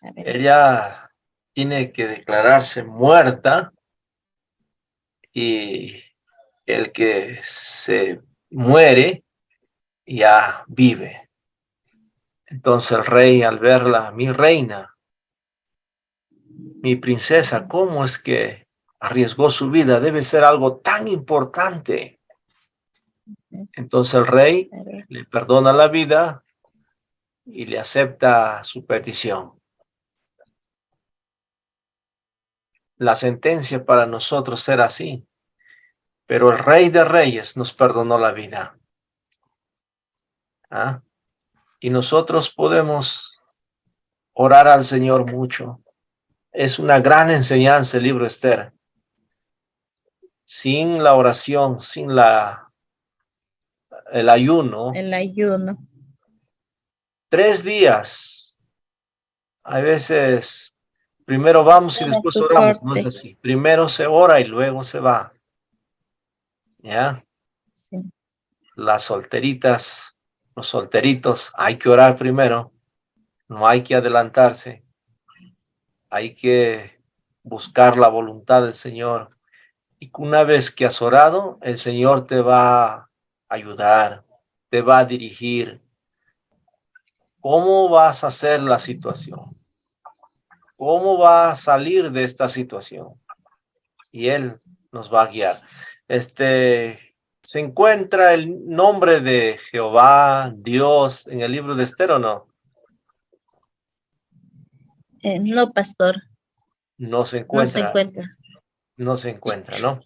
A ver. Ella tiene que declararse muerta, y el que se muere ya vive. Entonces el rey, al verla, mi reina, mi princesa, ¿cómo es que arriesgó su vida? Debe ser algo tan importante. Entonces el rey le perdona la vida y le acepta su petición. La sentencia para nosotros era así, pero el Rey de Reyes nos perdonó la vida. ¿Ah? Y nosotros podemos orar al Señor mucho. Es una gran enseñanza el libro de Esther. Sin la oración, sin el ayuno. El ayuno. 3 días. A veces, primero vamos y después oramos. No es así. Primero se ora y luego se va. ¿Ya? Sí. Las solteritas, los solteritos, hay que orar primero. No hay que adelantarse. Hay que buscar la voluntad del Señor. Y una vez que has orado, el Señor te va a ayudar, te va a dirigir. ¿Cómo vas a hacer la situación? cómo va a salir de esta situación. Y Él nos va a guiar. ¿Se encuentra el nombre de Jehová, Dios, en el libro de Esther o no? No, pastor, No se no se encuentra. encuentra. No se encuentra, ¿no?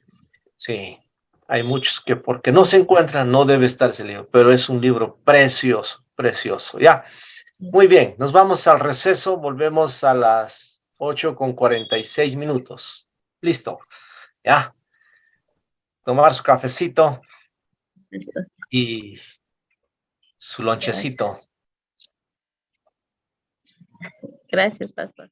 Sí. Hay muchos que porque no se encuentran no debe estar ese libro, pero es un libro precioso, precioso. Ya. Muy bien, nos vamos al receso, volvemos a las 8:46. Listo, ya. Tomar su cafecito Listo. y su lonchecito. Gracias, pastor.